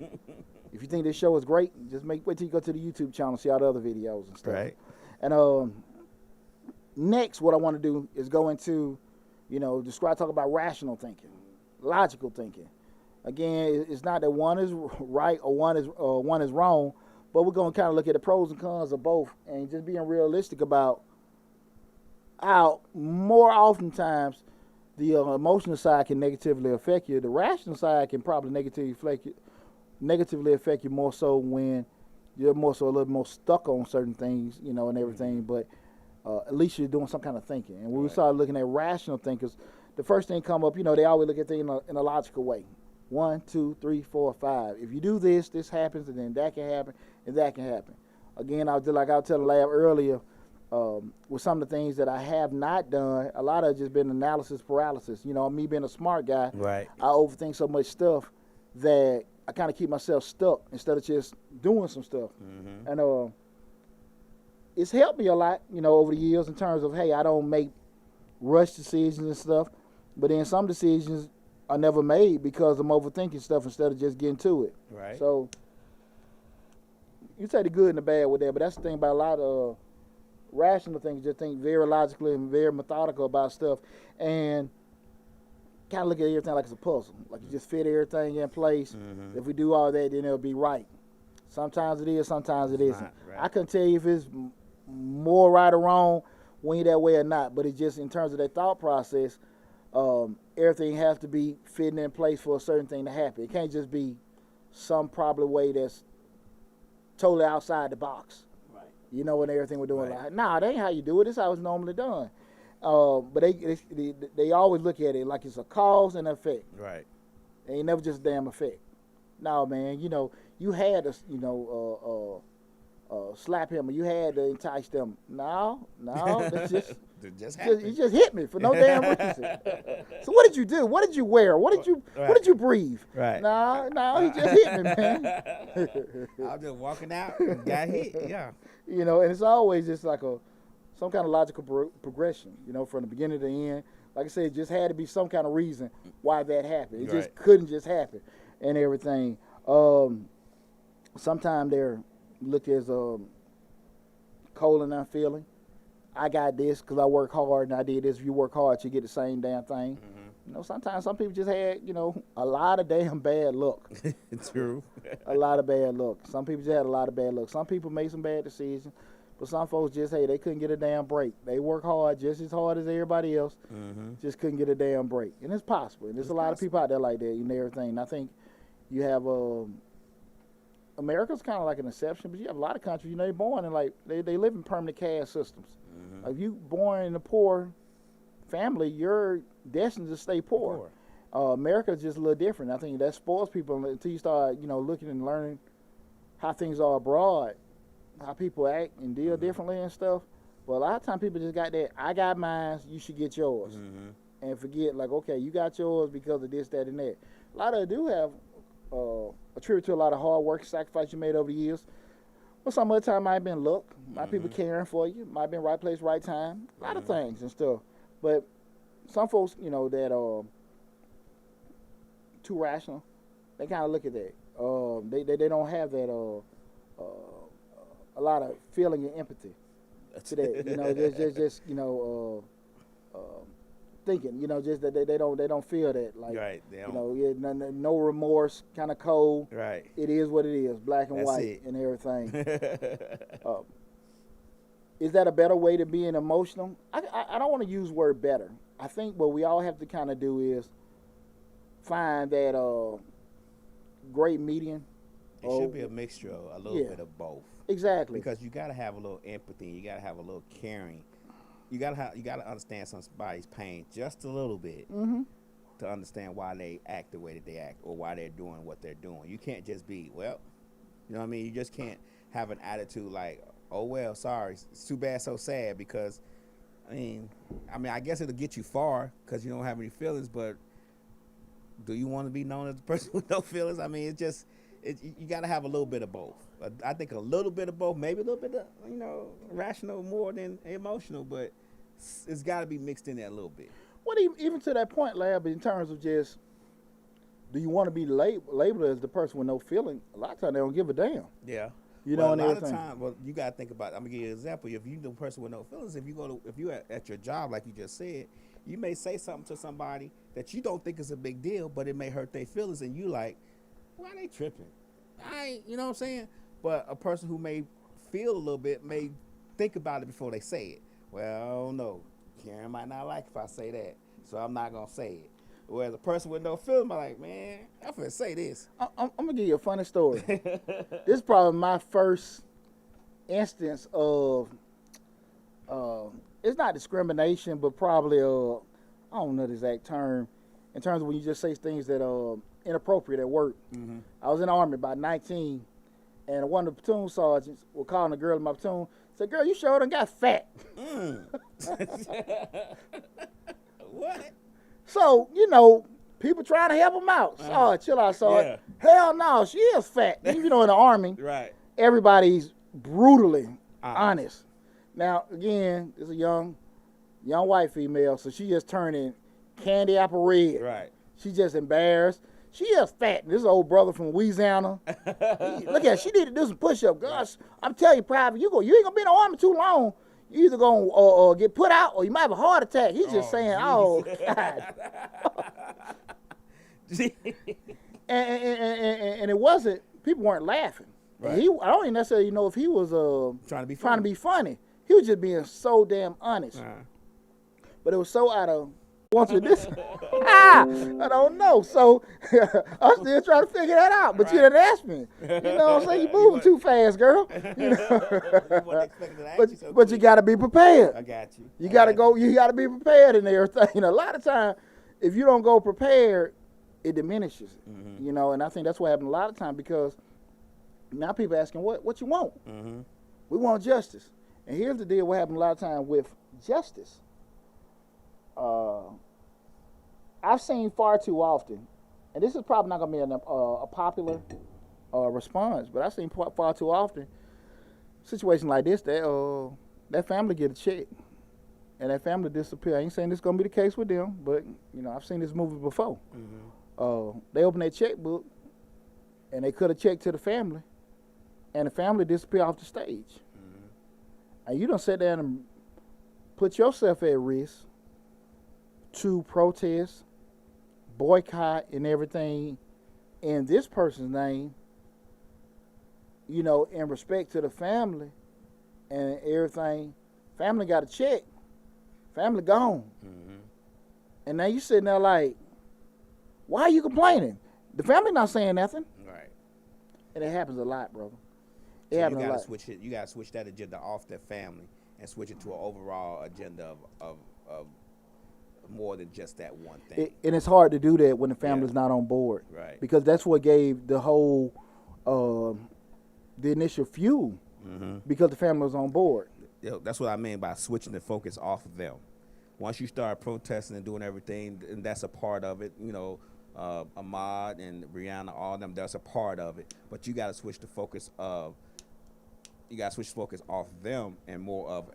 if you think this show is great, just wait till you go to the YouTube channel and see all the other videos and stuff. Right. And next, what I want to do is go into, talk about rational thinking, logical thinking. Again, it's not that one is right or one is wrong, but we're going to kind of look at the pros and cons of both and just being realistic about how more oftentimes the emotional side can negatively affect you. The rational side can probably negatively affect you more so when you're more so a little more stuck on certain things, and everything. But at least you're doing some kind of thinking. And when we start looking at rational thinkers, the first thing come up, they always look at things in a logical way. 1, 2, 3, 4, 5. If you do this, this happens, and then that can happen, and that can happen. Again, I was telling the lab earlier, with some of the things that I have not done, a lot of it just been analysis paralysis. Me being a smart guy, right. I overthink so much stuff that I kind of keep myself stuck instead of just doing some stuff. And it's helped me a lot, over the years in terms of, hey, I don't make rush decisions and stuff, but then some decisions are never made because I'm overthinking stuff instead of just getting to it. Right. So you say the good and the bad with that, but that's the thing about a lot of rational things. Just think very logically and very methodical about stuff, and kind of look at everything like it's a puzzle. Like you just fit everything in place. If we do all that, then it'll be right. Sometimes it is, sometimes it isn't. Right. I couldn't tell you if it's more right or wrong when you're that way or not, but it's just in terms of that thought process, everything has to be fitting in place for a certain thing to happen. It can't just be some probably way that's totally outside the box. Right. You know, when everything we're doing, Right. like, nah, that ain't how you do it. This is how it's normally done. But they always look at it like it's a cause and effect. Right. It ain't never just a damn effect. No, man, you know, you had to, slap him or you had to entice them. No, that's just, It just you happened. just hit me for no damn reason. So what did you do? What did you wear? What did you breathe? Right. No, he just hit me, man. I was just walking out and got hit. Yeah. You know, and it's always just like some kind of logical progression, you know, from the beginning to the end. Like I said, it just had to be some kind of reason why that happened. It just Right. couldn't just happen and everything. Sometimes they're looked as cold and unfeeling. I got this because I work hard and I did this. If you work hard, you get the same damn thing. You know, sometimes some people just had, you know, a lot of damn bad luck. True. A lot of bad luck. Some people just had a lot of bad luck. Some people made some bad decisions. But some folks just, hey, they couldn't get a damn break. They work hard just as hard as everybody else, just couldn't get a damn break. And it's possible. And there's a lot of people out there like that and everything. And I think you have, America's kind of like an exception, but you have a lot of countries, you know, they're born in like, they live in permanent caste systems. Like if you born in a poor family, you're destined to stay poor. America's just a little different. I think that spoils people until you start, you know, looking and learning how things are abroad, how people act and deal differently and stuff. But a lot of times people just got that, I got mine, you should get yours. And forget, like, okay, you got yours because of this, that, and that. A lot of it do have attributed to a lot of hard work, sacrifice you made over the years. But some other time might have been luck, might have people caring for you, might have been right place, right time, a lot of things and stuff. But some folks, you know, that too rational, they kind of look at that. They don't have that a lot of feeling and empathy to that. You know, just you know, thinking. You know, just that they don't feel that. Like, Right. They you don't. know, no remorse, kind of cold. Right. It is what it is, black and That's white it. and everything. Is that a better way to being emotional? I don't want to use word better. I think what we all have to kind of do is find that great median. It should be a mixture of a little bit of both. Exactly. Because you gotta have a little empathy. You gotta have a little caring. You gotta understand somebody's pain just a little bit to understand why they act the way that they act or why they're doing what they're doing. You can't just be, well, you know what I mean? You just can't have an attitude like, oh well, sorry, it's too bad, so sad. Because I mean, I guess it'll get you far because you don't have any feelings. But do you want to be known as the person with no feelings? I mean, you got to have a little bit of both. I think a little bit of both, maybe a little bit of, you know, rational more than emotional, but it's got to be mixed in there a little bit. What even to that point, Lab, in terms of just, do you want to be labeled as the person with no feeling? A lot of times they don't give a damn. Yeah. You know, and a lot everything. of times, well, you got to think about it. I'm going to give you an example. If you're the person with no feelings, if you at your job, like you just said, you may say something to somebody that you don't think is a big deal, but it may hurt their feelings, and you like, why they tripping? You know what I'm saying? But a person who may feel a little bit may think about it before they say it. Well, no, Karen might not like if I say that, so I'm not gonna say it. Whereas a person with no feelings, I'm like, man, I'm finna say this. I'm gonna give you a funny story. This is probably my first instance of, it's not discrimination, but probably I don't know the exact term, in terms of when you just say things that are inappropriate at work. I was in the Army about 19, and one of the platoon sergeants was calling a girl in my platoon, said, "Girl, you sure done got fat." What? So, you know, people trying to help him out. Sergeant, chill out, Sergeant. Hell no, she is fat. Even in the Army, Right. everybody's brutally honest. Now, again, it's a young white female, so she just turning candy apple red. Right. She just embarrassed. She is fat. This old brother from Louisiana. Look at her. She need to do some push-up. Gosh, I'm telling you, Private, you ain't gonna be in the army too long. You either gonna get put out or you might have a heart attack. He's just saying, oh God. and it wasn't. People weren't laughing. Right. And I don't even necessarily know if he was Trying to be funny. He was just being so damn honest. But it was so out of this. I don't know. So I'm still trying to figure that out. But you didn't ask me. You know what I'm saying? You moving too fast, girl. You know? But you gotta be prepared. I got you. You gotta go. You gotta be prepared and everything. You know, a lot of times, if you don't go prepared, it diminishes. You know, and I think that's what happened a lot of times because now people asking what you want. We want justice. And here's the deal: what happened a lot of times with justice. I've seen far too often, and this is probably not going to be a popular response, but I've seen far too often situations like this that family get a check and that family disappear. I ain't saying this is going to be the case with them, but you know I've seen this movie before. They open their checkbook and they cut a check to the family, and the family disappear off the stage. And you done sit down and put yourself at risk to protest, boycott, and everything in this person's name, you know, in respect to the family and everything. Family got a check. Family gone. And now you sitting there like, why are you complaining? The family not saying nothing. Right. And it happens a lot, brother. So you gotta switch it. You gotta switch that agenda off their family and switch it to an overall agenda of more than just that one thing. And it's hard to do that when the family's not on board. Right. Because that's what gave the whole, the initial fuel. Because the family was on board. That's what I mean by switching the focus off of them. Once you start protesting and doing everything, and that's a part of it, you know, Ahmad and Brianna, all of them, that's a part of it. But you got to switch the focus off them and more of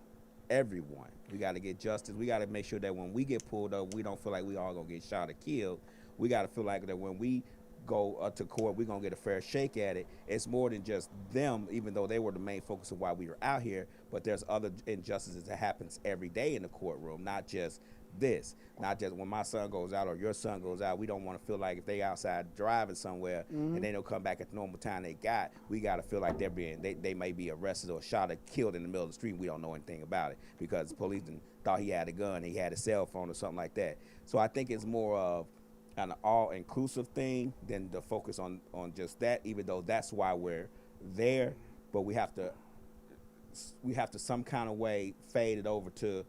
everyone. We got to get justice. We got to make sure that when we get pulled up, we don't feel like we all gonna get shot or killed. We got to feel like that when we go to court, we're gonna get a fair shake at it. It's more than just them, even though they were the main focus of why we were out here. But there's other injustices that happens every day in the courtroom, not just this. Not just when my son goes out or your son goes out. We don't want to feel like if they outside driving somewhere and they don't come back at the normal time they got, we got to feel like they may be arrested or shot or killed in the middle of the street. We don't know anything about it because the police thought he had a gun, he had a cell phone or something like that. So I think it's more of an all-inclusive thing than the focus on just that, even though that's why we're there. But we have to some kind of way fade it over to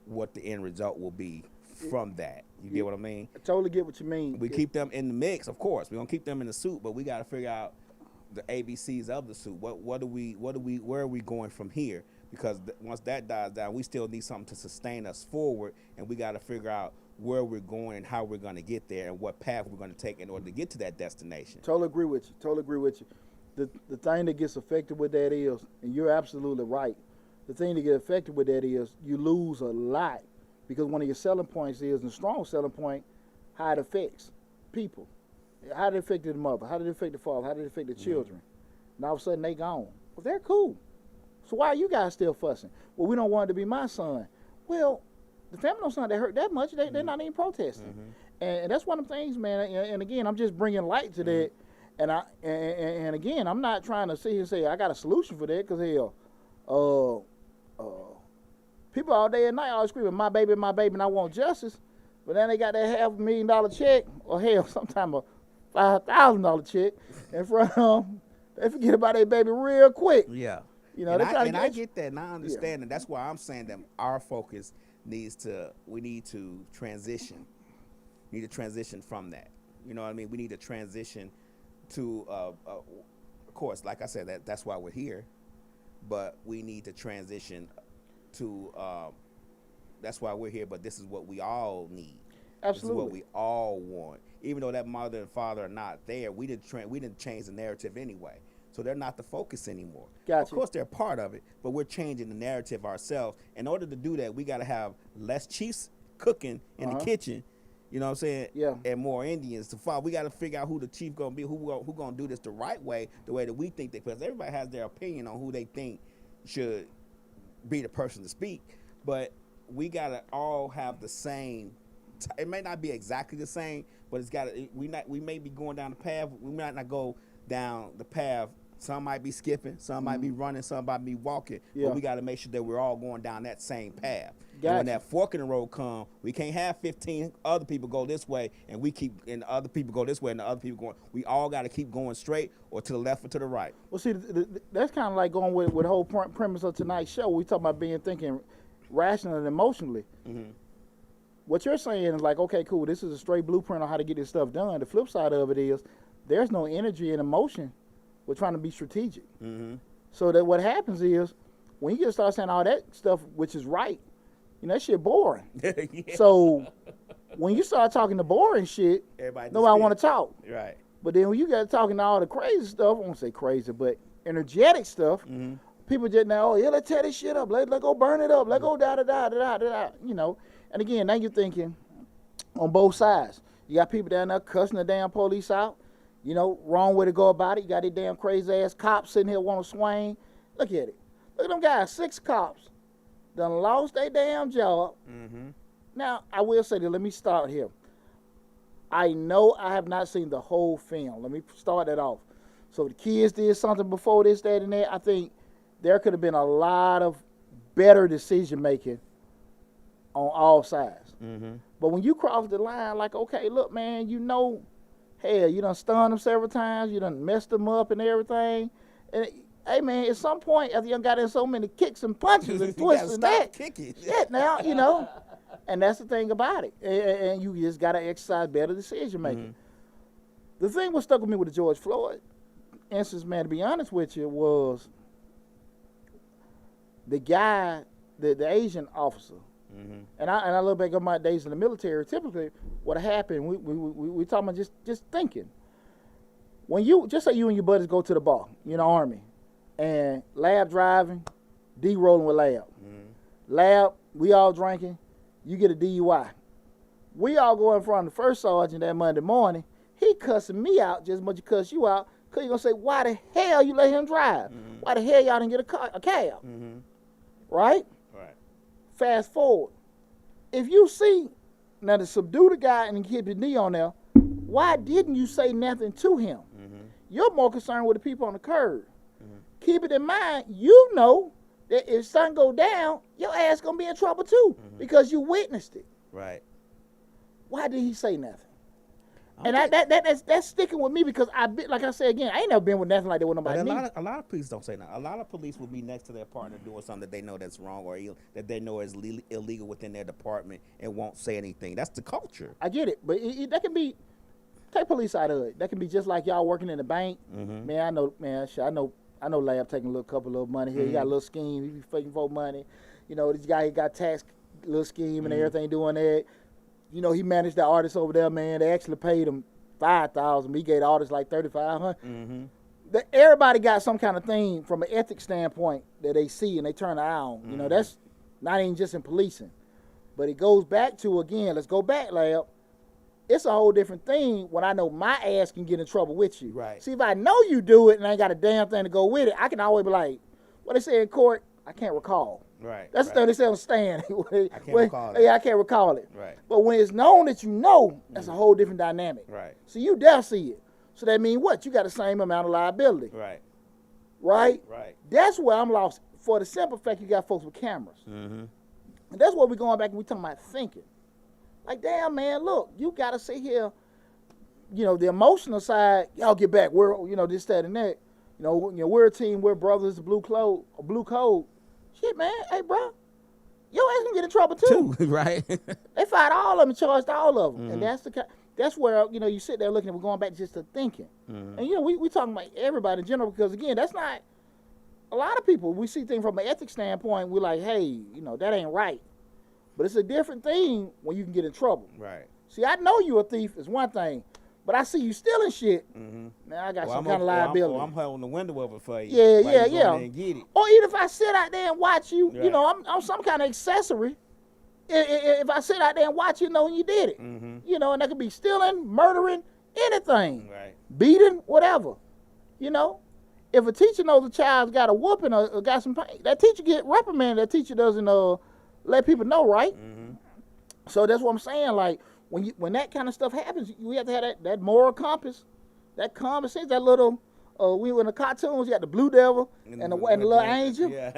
what the end result will be from that. You get what I mean? I totally get what you mean. We keep them in the mix, of course. We're gonna keep them in the suit, but we got to figure out the ABCs of the suit. Where are we going from here? Because once that dies down, we still need something to sustain us forward, and we got to figure out where we're going and how we're going to get there and what path we're going to take in order to get to that destination. Totally agree with you. The thing that gets affected with that is, and you're absolutely right, the thing that gets affected with that is you lose a lot because one of your selling points is, and the strong selling point, how it affects people. How did it affect the mother? How did it affect the father? How did it affect the children? And all of a sudden they gone. Well, they're cool. So why are you guys still fussing? Well, we don't want it to be my son. Well, the family don't sound that hurt that much. They're not even protesting. And that's one of the things, man. And again, I'm just bringing light to that. And again, I'm not trying to sit here and say I got a solution for that because hell, people all day and night always screaming, my baby, and I want justice. But then they got that $500,000 check, or hell, sometimes a $5,000 check in front of them. They forget about their baby real quick. Yeah. You know, I get that, and I understand, and that's why I'm saying that our focus we need to transition. We need to transition from that. You know what I mean? We need to transition to, of course, like I said, that's why we're here. But we need to transition to, that's why we're here, but this is what we all need. Absolutely. This is what we all want. Even though that mother and father are not there, we didn't change the narrative anyway. So they're not the focus anymore. Gotcha. Of course, they're part of it, but we're changing the narrative ourselves. In order to do that, we got to have less chiefs cooking in the kitchen You know what I'm saying? Yeah. And more Indians to follow. We got to figure out who the chief gonna be, who gonna do this the right way, the way that we think they. Because everybody has their opinion on who they think should be the person to speak, but we gotta all have the same. It may not be exactly the same, but it's got to. We may be going down the path. We might not go down the path. Some might be skipping, some might be running, some might be walking. Yeah. But we got to make sure that we're all going down that same path. Gotcha. And when that fork in the road come, we can't have 15 other people go this way, and and other people go this way, and the other people going. We all got to keep going straight, or to the left or to the right. Well, see, that's kind of like going with the whole premise of tonight's show. We talk about thinking rationally and emotionally. Mm-hmm. What you're saying is like, okay, cool, this is a straight blueprint on how to get this stuff done. The flip side of it is there's no energy and emotion. We're trying to be strategic. Mm-hmm. So that what happens is when you just start saying all that stuff, which is right, that shit boring. Yeah. So when you start talking the boring shit, nobody want to talk. Right. But then when you got talking all the crazy stuff, I won't say crazy, but energetic stuff, people just now, oh yeah, let's tear this shit up. Let's go burn it up. Let's go da. And again, now you're thinking on both sides. You got people down there cussing the damn police out. Wrong way to go about it. You got these damn crazy ass cops sitting here want to swing. Look at it. Look at them guys, 6 cops done lost their damn job. Mm-hmm. Now, I will say that, let me start here. I know I have not seen the whole film. Let me start that off. So the kids did something before this, that, and that. I think there could have been a lot of better decision making on all sides. Mm-hmm. But when you cross the line, like, okay, look, man, hell, you done stunned them several times. You done messed them up and everything. And, hey, man, at some point, after you done got in so many kicks and punches and twists and that, shit now, And that's the thing about it. And you just got to exercise better decision making. Mm-hmm. The thing what stuck with me with the George Floyd instance, man, to be honest with you, was the guy, the Asian officer. Mm-hmm. And I look back at my days in the military. Typically, what happened, we talking about just thinking. When just say you and your buddies go to the bar, Army, and Lab driving, D rolling with Lab. Mm-hmm. Lab, we all drinking, you get a DUI. We all go in front of the first sergeant that Monday morning. He cussing me out just as much as cuss you out, because you're going to say, why the hell you let him drive? Mm-hmm. Why the hell y'all didn't get a cab? Mm-hmm. Right? Fast forward. If you see, now to subdue the guy and keep his knee on there, why didn't you say nothing to him? Mm-hmm. You're more concerned with the people on the curb. Mm-hmm. Keep it in mind, that if something go down, your ass going to be in trouble too, because you witnessed it. Right. Why did he say nothing? And that's sticking with me because like I said again, I ain't never been with nothing like that with nobody. A lot of police don't say nothing. A lot of police will be next to their partner doing something that they know that's wrong or that they know is illegal within their department and won't say anything. That's the culture. I get it, but that can be take police out of it. That can be just like y'all working in the bank. Mm-hmm. Man, I know Lab taking a couple of money here. Mm-hmm. He got a little scheme. He be faking for money. This guy he got tax little scheme and everything doing that. He managed the artist over there, man. They actually paid him $5,000. He gave the artist like $3,500. Mm-hmm. Everybody got some kind of thing from an ethics standpoint that they see and they turn the eye on. Mm-hmm. That's not even just in policing. But it goes back to, again, let's go back, Lab. It's a whole different thing when I know my ass can get in trouble with you. Right. See, if I know you do it and I ain't got a damn thing to go with it, I can always be like, what they say in court, I can't recall. Right. That's the thing they say on stand. I can't recall it. Yeah, I can't recall it. Right. But when it's known that that's a whole different dynamic. Right. So you dare see it. So that means what? You got the same amount of liability. Right. Right? Right. That's where I'm lost. For the simple fact you got folks with cameras. Mm-hmm. And that's where we're going back and we're talking about thinking. Like, damn, man, look, you got to sit here, the emotional side, y'all get back. We're, this, that, and that. We're a team, we're brothers, blue code. Shit, man, hey, bro, your ass can get in trouble too. Right. They fired all of them and charged all of them. Mm-hmm. And that's where, you sit there looking, and we're going back just to thinking. Mm-hmm. And, we talking about everybody in general because, again, that's not, a lot of people, we see things from an ethics standpoint, we're like, hey, that ain't right. But it's a different thing when you can get in trouble. Right. See, I know you a thief is one thing, but I see you stealing shit. Mm-hmm. Now I got some kind of liability. I'm holding the window over for you. Yeah. And get it. Or even if I sit out there and watch you, right. I'm some kind of accessory. If I sit out there and watch, you did it. Mm-hmm. And that could be stealing, murdering, anything, Right. beating, whatever. If a teacher knows a child's got a whooping or got some pain, that teacher get reprimanded. That teacher doesn't let people know, right? Mm-hmm. So that's what I'm saying. Like when that kind of stuff happens, you have to have that moral compass, that common sense, that little. We were in the cartoons. You got the blue devil and the little angel. Yeah.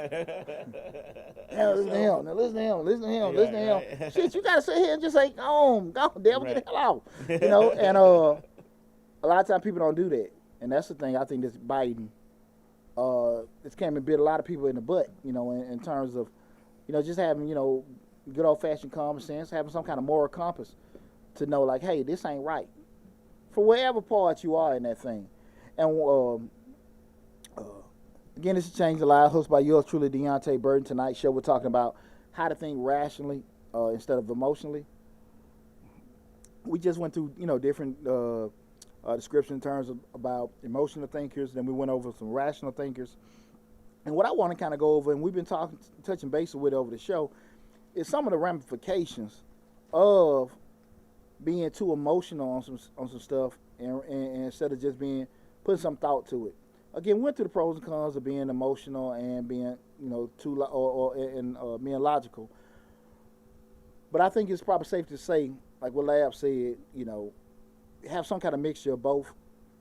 Listen to him. Now listen to him. Listen to him. Yeah, Listen to him. right. Shit, you gotta sit here and just say, go, devil, Right. get the hell out. And a lot of times people don't do that, and that's the thing I think that's biting. This came and bit a lot of people in the butt. In terms of, just having good old fashioned common sense, having some kind of moral compass to know like, hey, this ain't right, for wherever part you are in that thing. And again, this is Change the Lives, hosted by yours truly, Deonte Burden. Tonight's show, we're talking about how to think rationally instead of emotionally. We just went through, different description in terms of about emotional thinkers. Then we went over some rational thinkers. And what I want to kind of go over, and we've been touching base with over the show, is some of the ramifications of being too emotional on some stuff, and instead of just putting some thought to it. Again, we went through the pros and cons of being emotional and being, being logical. But I think it's probably safe to say, like what Lab said, have some kind of mixture of both,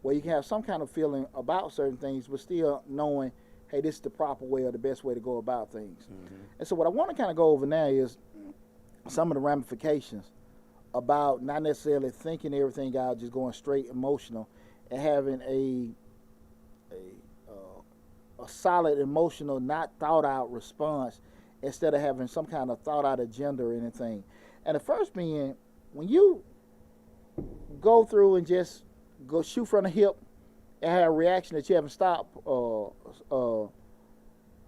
where you can have some kind of feeling about certain things, but still knowing, hey, this is the proper way or the best way to go about things. Mm-hmm. And so what I want to kind of go over now is some of the ramifications about not necessarily thinking everything out, just going straight emotional, and having a solid emotional, not thought out response instead of having some kind of thought out agenda or anything. And the first being, when you go through and just go shoot from the hip and have a reaction that you haven't stopped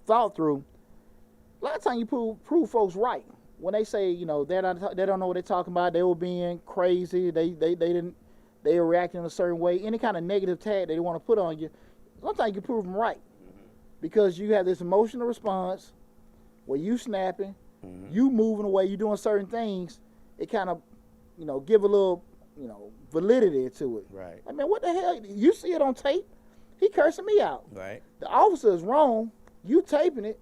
thought through, a lot of times you prove folks right when they say they don't know what they're talking about. They were being crazy. They were reacting in a certain way. Any kind of negative tag they want to put on you, sometimes you can prove them right. Because you have this emotional response where you snapping, you moving away, you doing certain things. It kind of, give a little, validity to it. Right. I mean, what the hell? You see it on tape. He cursing me out. Right. The officer is wrong. You taping it.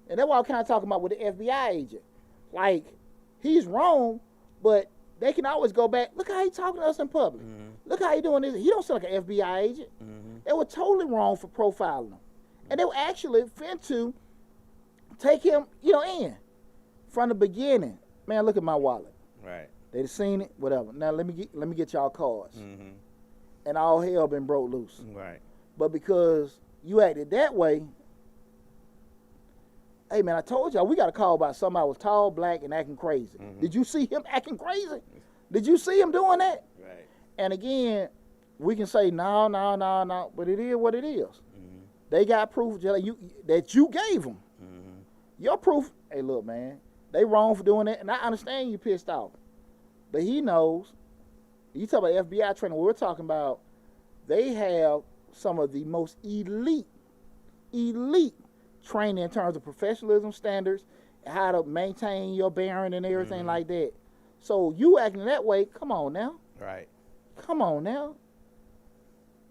And that's what I'm kind of talking about with the FBI agent. Like, he's wrong, but they can always go back. Look how he talking to us in public. Mm-hmm. Look how he doing this. He don't sound like an FBI agent. Mm-hmm. They were totally wrong for profiling him. And they were actually fin to take him, in from the beginning. Man, look at my wallet. Right. They'd seen it, whatever. Now let me get y'all cards. Mm-hmm. And all hell been broke loose. Right. But because you acted that way, hey man, I told y'all we got a call about somebody was tall, black, and acting crazy. Mm-hmm. Did you see him acting crazy? Did you see him doing that? Right. And again, we can say no, but it is what it is. They got proof that you gave them. Mm-hmm. Your proof, hey, look, man, they wrong for doing that, and I understand you pissed off. But he knows, you talk about FBI training, what we're talking about, they have some of the most elite training in terms of professionalism standards, how to maintain your bearing and everything like that. So you acting that way, come on now. Right. Come on now.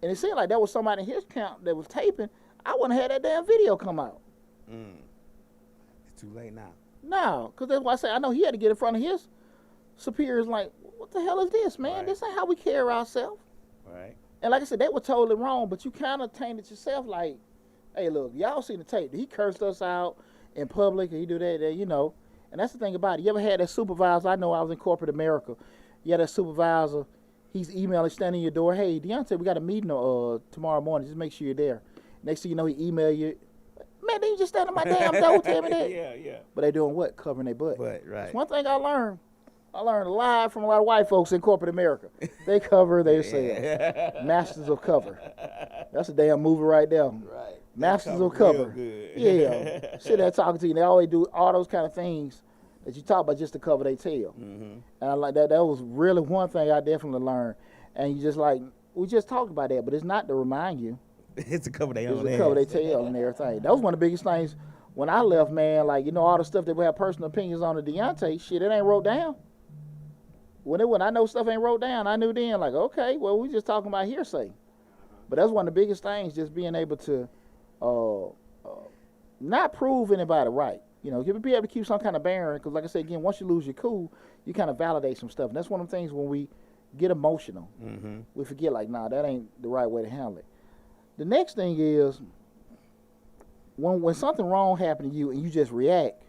And it seemed like that was somebody in his camp that was taping. I wouldn't have had that damn video come out. It's too late now. No, because that's why I say I know he had to get in front of his superiors like, what the hell is this, man? Right. This ain't how we carry ourselves. Right. And like I said, they were totally wrong, but you kind of tainted yourself like, hey, look, y'all seen the tape. He cursed us out in public, and he do that, And that's the thing about it. You ever had that supervisor? I know I was in corporate America. You had that supervisor. He's emailing, standing in your door. Hey, Deonte, we got a meeting tomorrow morning. Just make sure you're there. Next thing you know, he email you. Man, they just stand at my damn door, tell me that. Yeah. But they doing what? Covering their butt. Right. That's one thing I learned. I learned a lot from a lot of white folks in corporate America. They cover themselves. Masters of cover. That's a damn movie right there. Right. Masters of cover. Good. Yeah. Sit there talking to you. And they always do all those kind of things that you talk about just to cover their tail. Mm-hmm. And I like that. That was really one thing I definitely learned. And you just we just talked about that, but it's not to remind you. It's to cover their own It's to cover their tail and everything. That was one of the biggest things when I left, man, like, all the stuff that we have personal opinions on the Deonte shit, it ain't wrote down. When I know stuff ain't wrote down, I knew then, like, okay, well, we just talking about hearsay. But that's one of the biggest things, just being able to not prove anybody right. You be able to keep some kind of bearing, because like I said, again, once you lose your cool, you kind of validate some stuff. And that's one of the things when we get emotional, we forget, like, nah, that ain't the right way to handle it. The next thing is, when something wrong happened to you and you just react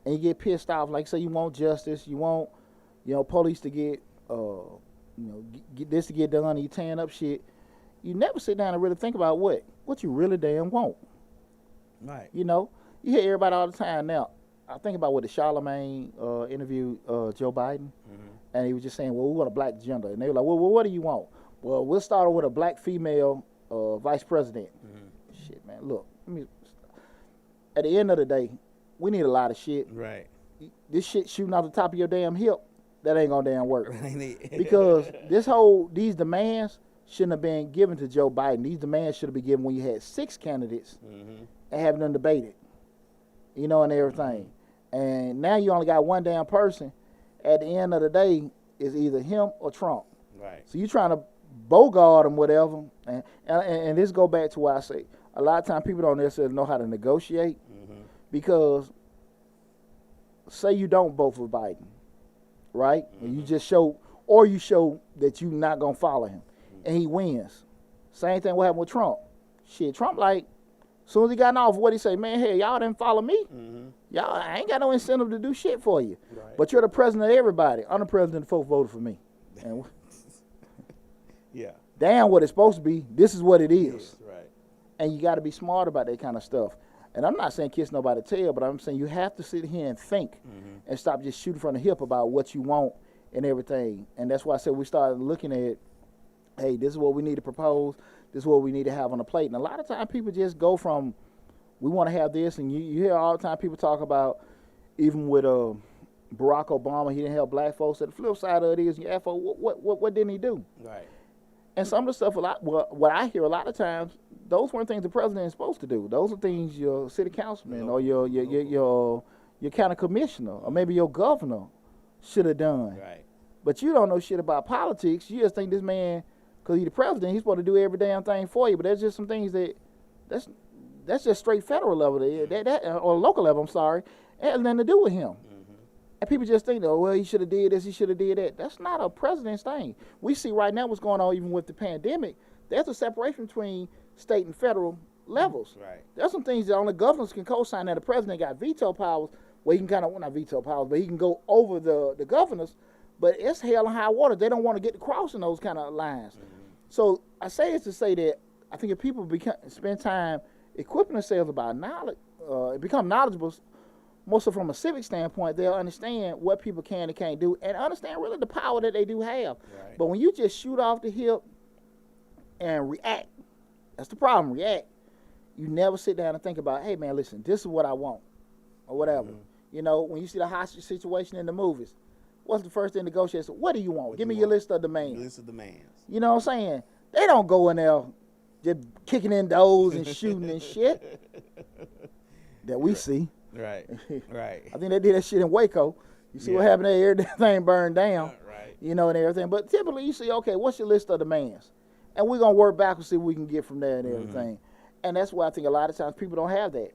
and you get pissed off, like say you want justice, you want, police to get, get this to get done, and you tearing up shit, you never sit down and really think about what you really damn want. Right. You hear everybody all the time now. I think about what the Charlemagne interviewed Joe Biden, and he was just saying, well, we want a black agenda. And they were like, well, what do you want? Well, we'll start with a black female vice president. Shit, man, look. At the end of the day, we need a lot of shit. Right. This shit shooting off the top of your damn hip, that ain't gonna damn work. Because these demands shouldn't have been given to Joe Biden. These demands should have been given when you had 6 candidates and having them debated, and everything. And now you only got one damn person. At the end of the day, it's either him or Trump. Right. So you trying to bogart them, whatever. And this go back to why I say, a lot of times people don't necessarily know how to negotiate, because say you don't vote for Biden, right? And you just show that you're not going to follow him, and he wins. Same thing what happened with Trump. Shit, Trump, like, as soon as he got off, what he say, man, hey, y'all didn't follow me. Y'all, I ain't got no incentive to do shit for you. Right. But you're the president of everybody. I'm the president, the folks voted for me. And yeah. damn what it's supposed to be, this is what it is. Right. And you got to be smart about that kind of stuff. And I'm not saying kiss nobody's tail, but I'm saying you have to sit here and think and stop just shooting from the hip about what you want and everything. And that's why I said we started looking at, hey, this is what we need to propose. This is what we need to have on the plate. And a lot of times people just go from, we want to have this, and you hear all the time people talk about, even with Barack Obama, he didn't help black folks. At the flip side of it is, you ask for, what didn't he do? Right. And some of the stuff, what I hear a lot of times, those weren't things the president is supposed to do. Those are things your city councilman or your county commissioner or maybe your governor should have done. Right. But you don't know shit about politics. You just think this man, because he's the president, he's supposed to do every damn thing for you. But there's just some things that's just straight federal level, or local level, I'm sorry. It has nothing to do with him. And people just think, oh, well, he should have did this, he should have did that. That's not a president's thing. We see right now what's going on even with the pandemic. There's a separation between state and federal levels. Right. There's some things that only governors can co-sign, that the president got veto powers, where he can kind of, well, not veto powers, but he can go over the governors. But it's hell and high water. They don't want to get to crossing those kind of lines. So I say it to say that I think if people spend time equipping themselves about knowledge, become knowledgeable, mostly from a civic standpoint, they'll understand what people can and can't do, and understand really the power that they do have. Right. But when you just shoot off the hip and react, that's the problem, react. You never sit down and think about, hey, man, listen, this is what I want, or whatever. When you see the hostage situation in the movies, what's the first thing negotiated? What do you want? Give me your list of demands. List of demands. You know what I'm saying? They don't go in there just kicking in doors and shooting and shit that we see. Right. Right. I think they did that shit in Waco. You see what happened there? Everything burned down. Right. And everything. But typically you see, okay, what's your list of demands? And we're going to work backwards, see what we can get from there and everything. And that's why I think a lot of times people don't have that.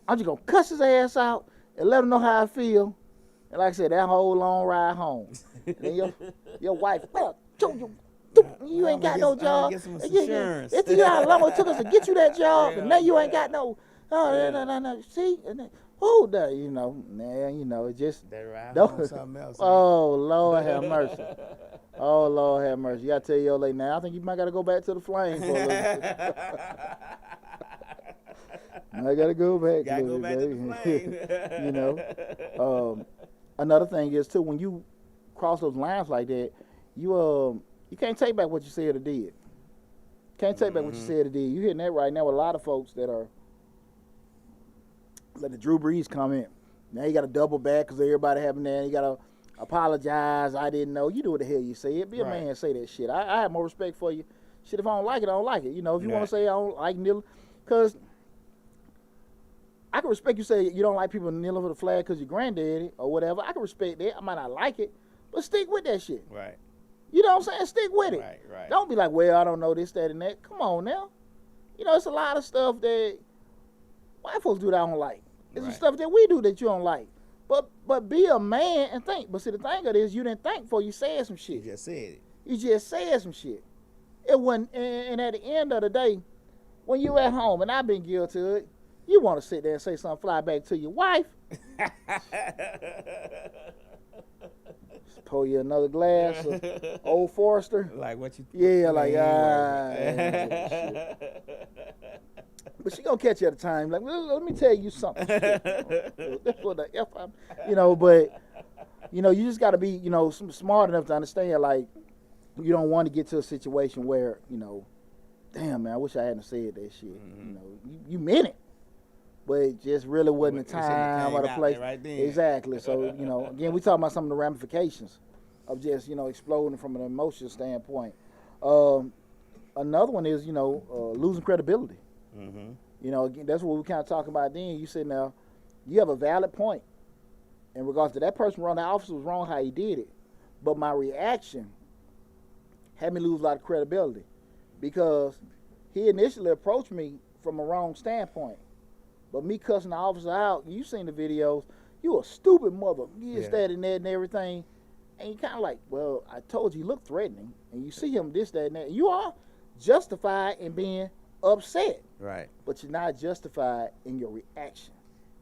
I'm just going to cuss his ass out and let him know how I feel. And like I said, that whole long ride home. And then your wife, well, you ain't got no job. Get some insurance. It's how long it took us to get you that job, and now you ain't got no. No. See, who the, it just. They ride on something else. Oh Lord have mercy. Oh Lord have mercy. You gotta tell your lady now. I think you might gotta go back to the flame for a little bit. I gotta go back. Gotta go back to the flame. Another thing is too, when you cross those lines like that, you can't take back what you said or did. Can't take back what you said or did. You hearing that right now with a lot of folks that are letting Drew Brees come in. Now you got to double back because everybody having that. You got to apologize. I didn't know. You do what the hell you say. It be a man and say that shit. I have more respect for you. Shit, if I don't like it, I don't like it. If you want to say I don't like Neil, because I can respect you say you don't like people kneeling for the flag because your granddaddy or whatever. I can respect that. I might not like it, but stick with that shit. Right. You know what I'm saying? Stick with it. Right. Don't be like, well, I don't know this, that, and that. Come on now. You know, it's a lot of stuff that white folks do that I don't like. It's the stuff that we do that you don't like. But be a man and think. But see, the thing of it is, you didn't think before you said some shit. You just said it. You just said some shit. It wasn't, and at the end of the day, when you at home, and I've been guilty of it, you want to sit there and say something, fly back to your wife. Pour you another glass of Old Forester. Like what you? Yeah, like but she gonna catch you at a time. Like, let me tell you something. That's what the F I'm, but you just gotta be, smart enough to understand. Like, you don't want to get to a situation where, damn man, I wish I hadn't said that shit. You meant it. But it just really wasn't the time or the place. Right then. Exactly. So, again, we talking about some of the ramifications of just, exploding from an emotional standpoint. Another one is, losing credibility. Again, that's what we kind of talking about then. You said now, you have a valid point in regards to that person running the office was wrong how he did it. But my reaction had me lose a lot of credibility because he initially approached me from a wrong standpoint. But me cussing the officer out, you seen the videos, you a stupid mother, that and that and everything. And you kind of like, well, I told you he looked threatening. And you see him this, that, and that. You are justified in being upset. Right. But you're not justified in your reaction.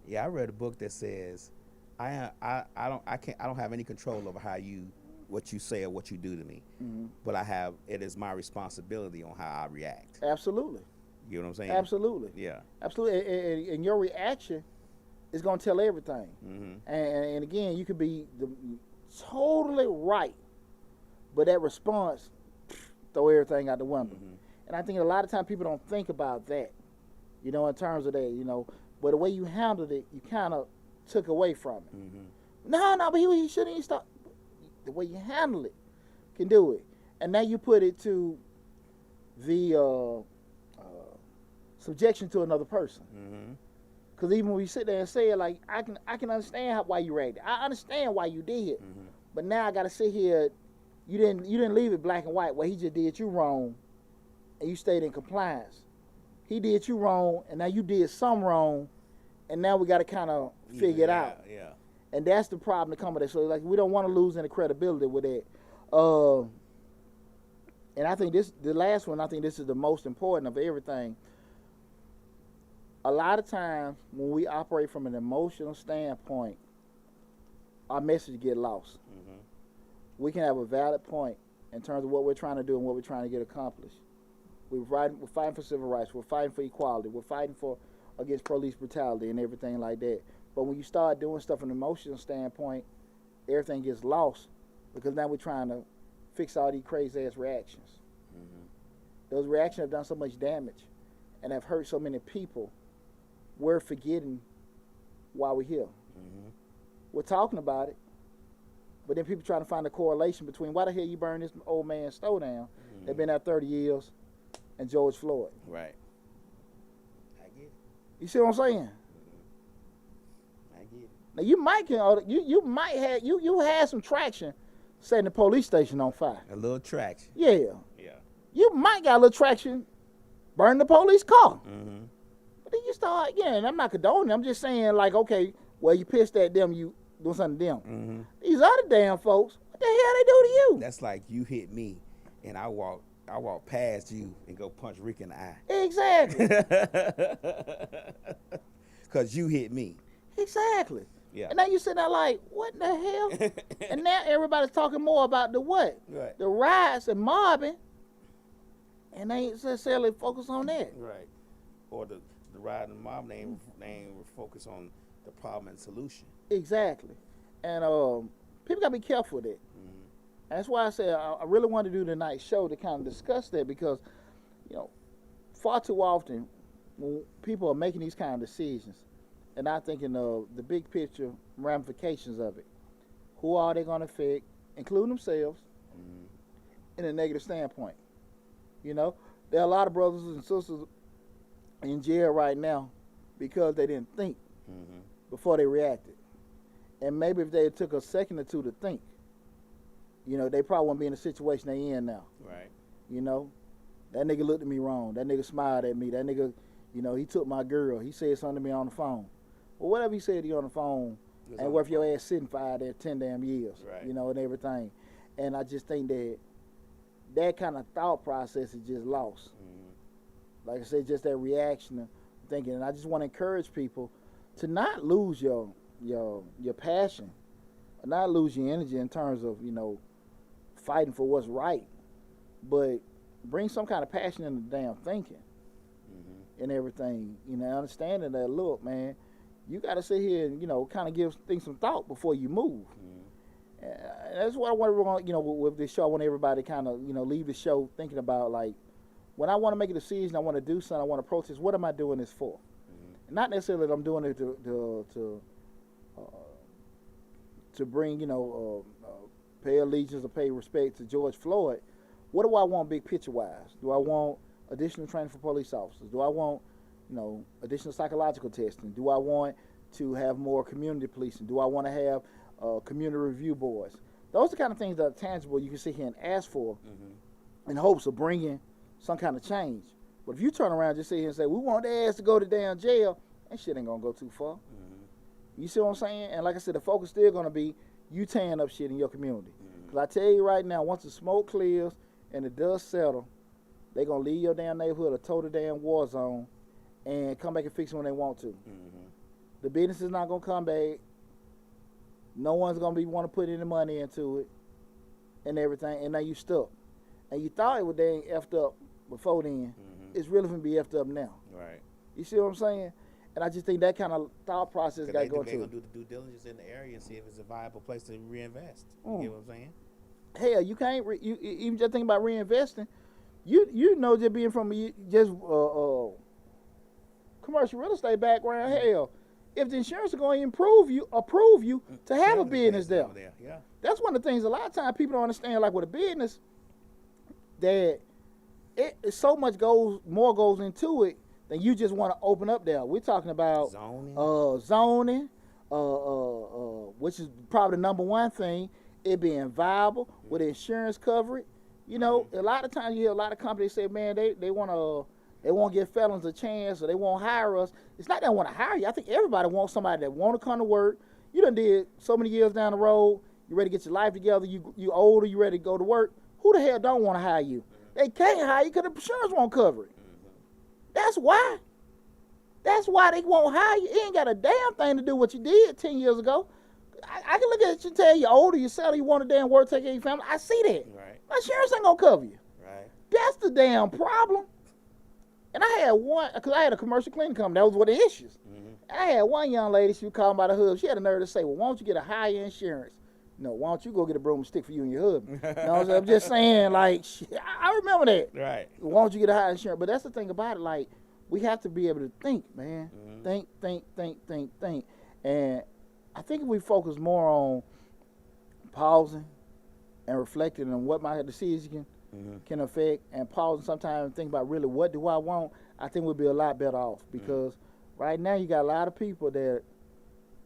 Yeah, I read a book that says I don't have any control over what you say or what you do to me. But it is my responsibility on how I react. Absolutely. You know what I'm saying? Absolutely. Yeah. Absolutely. And your reaction is going to tell everything. And again, you could be totally right, but that response, throw everything out the window. And I think a lot of times people don't think about that, in terms of that, but the way you handled it, you kind of took away from it. No, but he shouldn't even stop. The way you handle it can do it. And now you put it to the subjection to another person. Because even when you sit there and say it, like, I can understand why you reacted. I understand why you did. But now I got to sit here. You didn't leave it black and white. Well, he just did you wrong, and you stayed in compliance. He did you wrong, and now you did some wrong, and now we got to kind of figure it out. Yeah. And that's the problem that comes with that. So, like, we don't want to lose any credibility with that. And I think the last one, I think this is the most important of everything. A lot of times when we operate from an emotional standpoint, our message get lost. We can have a valid point in terms of what we're trying to do and what we're trying to get accomplished. We're fighting for civil rights. We're fighting for equality. We're fighting against police brutality and everything like that. But when you start doing stuff from an emotional standpoint, everything gets lost because now we're trying to fix all these crazy-ass reactions. Those reactions have done so much damage and have hurt so many people. We're forgetting why we're here. We're talking about it, but then people trying to find a correlation between why the hell you burn this old man's store down that been there 30 years and George Floyd. Right. I get it. You see what I'm saying? I get it. Now you had some traction setting the police station on fire. A little traction. Yeah. Yeah. You might got a little traction burning the police car. But then you start, and I'm not condoning, I'm just saying, like, okay, well, you pissed at them, you doing something to them. These other damn folks, what the hell they do to you? That's like you hit me and I walk past you and go punch Rick in the eye. Exactly. Because you hit me. Exactly. Yeah. And now you sitting there like, what the hell? And now everybody's talking more about the what? Right. The riots and mobbing. And they ain't necessarily focused on that. Right. Or the riot and mob, they ain't focus on the problem and solution. Exactly. And people got to be careful with it. And that's why I said I really want to do tonight's show to kind of discuss that because, far too often when people are making these kind of decisions and not thinking of the big picture ramifications of it, who are they going to affect, including themselves, in a negative standpoint. There are a lot of brothers and sisters in jail right now because they didn't think Mm-hmm. before they reacted. And maybe if they took a second or two to think, they probably wouldn't be in the situation they in now. Right. You know, that nigga looked at me wrong. That nigga smiled at me. That nigga, he took my girl. He said something to me on the phone. Well, whatever he said to you on the phone ain't worth your ass sitting 10 damn years. Right. And everything. And I just think that kind of thought process is just lost. Mm-hmm. Like I said, just that reaction of thinking. And I just want to encourage people to not lose your passion, not lose your energy in terms of fighting for what's right, but bring some kind of passion in the damn thinking Mm-hmm. and everything. Understanding that, look, man, you got to sit here and kind of give things some thought before you move. Mm-hmm. And that's what I want everyone, with this show. I want everybody kind of leave the show thinking about, like, when I want to make a decision, I want to do something, I want to protest. What am I doing this for? Mm-hmm. Not necessarily that I'm doing it to bring, pay allegiance or pay respect to George Floyd. What do I want big picture wise? Do I want additional training for police officers? Do I want, additional psychological testing? Do I want to have more community policing? Do I want to have community review boards? Those are the kind of things that are tangible you can sit here and ask for in hopes of bringing some kind of change. But if you turn around and just sit here and say, we want their ass to go to damn jail, that shit ain't gonna go too far. You see what I'm saying? And like I said, the focus still gonna be you tearing up shit in your community. Because I tell you right now, once the smoke clears and the dust settle, they gonna leave your damn neighborhood a total damn war zone and come back and fix it when they want to. The business is not gonna come back. No one's gonna want to put any money into it and everything, and now you stuck. And you thought it was dang effed up before then. It's really gonna be effed up now. Right. You see what I'm saying? And I just think that kind of thought process got to go They're to. gonna do the due diligence in the area and see if it's a viable place to reinvest. You get what I'm saying? Hell, you can't you even just think about reinvesting. You know, just being from commercial real estate background. Hell, if the insurance is going to approve you to have a business there. Yeah. That's one of the things a lot of times people don't understand. Like with a business, that it so much more goes into it than you just want to open up there. We're talking about zoning, which is probably the number one thing. It being viable with insurance coverage. A lot of times you hear a lot of companies say, man, they won't give felons a chance or they won't hire us. It's not that they want to hire you. I think everybody wants somebody that want to come to work. You done did so many years down the road. You ready to get your life together. You older. You ready to go to work. Who the hell don't want to hire you? They can't hire you because the insurance won't cover it. That's why. That's why they won't hire you. It ain't got a damn thing to do with what you did 10 years ago. I can look at you and tell you older, you settle, you want to damn work, take care of your family. I see that. Right. My insurance ain't going to cover you. Right. That's the damn problem. And I had one, because I had a commercial cleaning company. That was one of the issues. I had one young lady, she was calling by the hub. She had the nerve to say, well, why don't you get a higher insurance? No, why don't you go get a broomstick for you and your husband? I'm just saying, like, I remember that. Right. Why don't you get a higher insurance? But that's the thing about it, like, we have to be able to think, man. Think. And I think if we focus more on pausing and reflecting on what my decision can affect and pausing sometimes and think about really what do I want, I think we'll be a lot better off. Because right now you got a lot of people that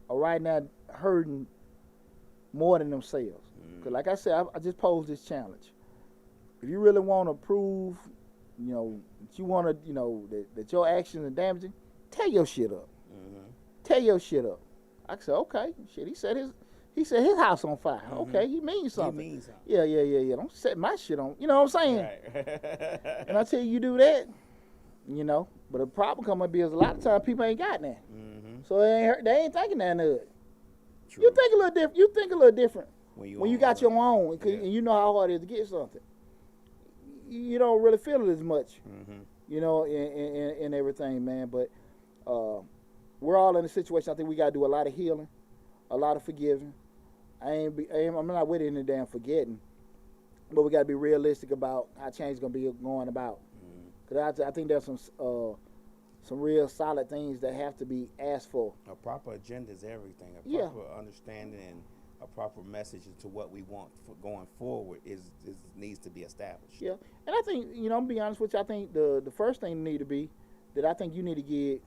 are right now hurting more than themselves. Because like I said, I just posed this challenge. If you really want to prove, that you want to, that your actions are damaging, tear your shit up. Tear your shit up. I said, okay, shit. He set his house on fire. Okay, he means something. Yeah. Don't set my shit on. You know what I'm saying? Right. And I tell you, you do that, But the problem coming be is a lot of times people ain't got that. So they ain't thinking that of it. True. You think a little different. You think a little different when you got your own, and you know how hard it is to get something. You don't really feel it as much, and everything, man. But we're all in a situation. I think we got to do a lot of healing, a lot of forgiving. I'm not with any damn forgetting, but we got to be realistic about how change is gonna be going about. Because I think there's some real solid things that have to be asked for. A proper agenda is everything. A proper understanding and a proper message to what we want for going forward needs to be established. Yeah, and I think, I'm gonna be honest with you, I think the first thing need to be that I think you need to get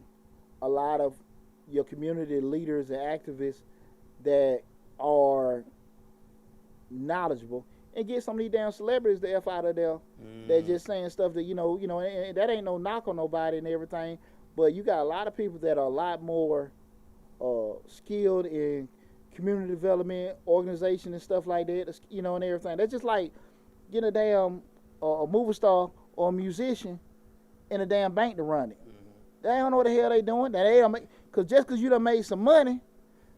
a lot of your community leaders and activists that are knowledgeable, and get some of these damn celebrities the F out of there. They're just saying stuff that and that ain't no knock on nobody and everything, but you got a lot of people that are a lot more skilled in community development, organization and stuff like that, and everything. That's just like getting a damn a movie star or a musician in a damn bank to run it. They don't know what the hell they doing. Because just because you done made some money,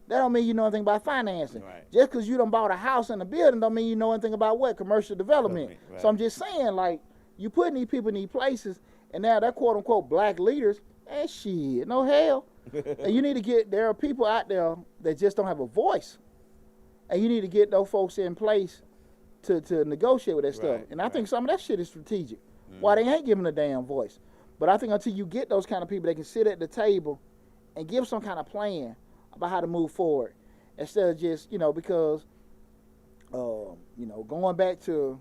that don't mean you know anything about financing. Right. Just because you done bought a house and a building don't mean you know anything about what? Commercial development. Right. So I'm just saying, like, you putting these people in these places, and now they're quote unquote black leaders, and shit, no hell. And you need to there are people out there that just don't have a voice. And you need to get those folks in place to negotiate with that stuff. Right, And I think some of that shit is strategic. Why they ain't giving a damn voice. But I think until you get those kind of people that can sit at the table and give some kind of plan about how to move forward, instead of just, because, going back to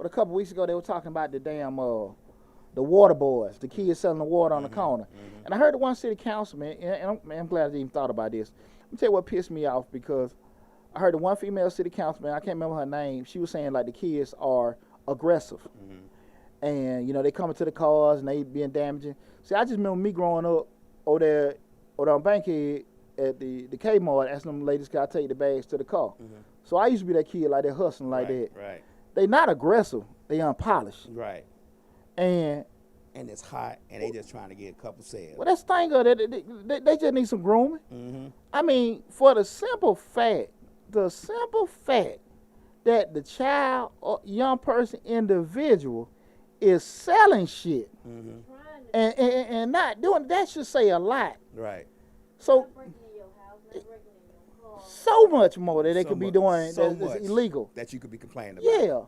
a couple weeks ago, they were talking about the damn, the water boys, the kids selling the water on the corner. And I heard the one city councilman, and I'm glad I even thought about this. Let me tell you what pissed me off, because I heard the one female city councilman, I can't remember her name, she was saying like the kids are aggressive. And, they coming to the cars and they being damaging. See, I just remember me growing up over there on Bankhead at the Kmart, asking them ladies, can I take the bags to the car? So I used to be that kid like that, hustling like that. Right. They not aggressive, they unpolished. Right. And it's hot, and they just trying to get a couple sales. well, that's the thing of it, they just need some grooming. I mean, for the simple fact that the child or young person, individual, is selling shit and not doing that should say a lot. Right. So Not breaking in your house, not breaking in your car. so much more that they So could be much- doing so that's much illegal. that you could be complaining about. Yeah.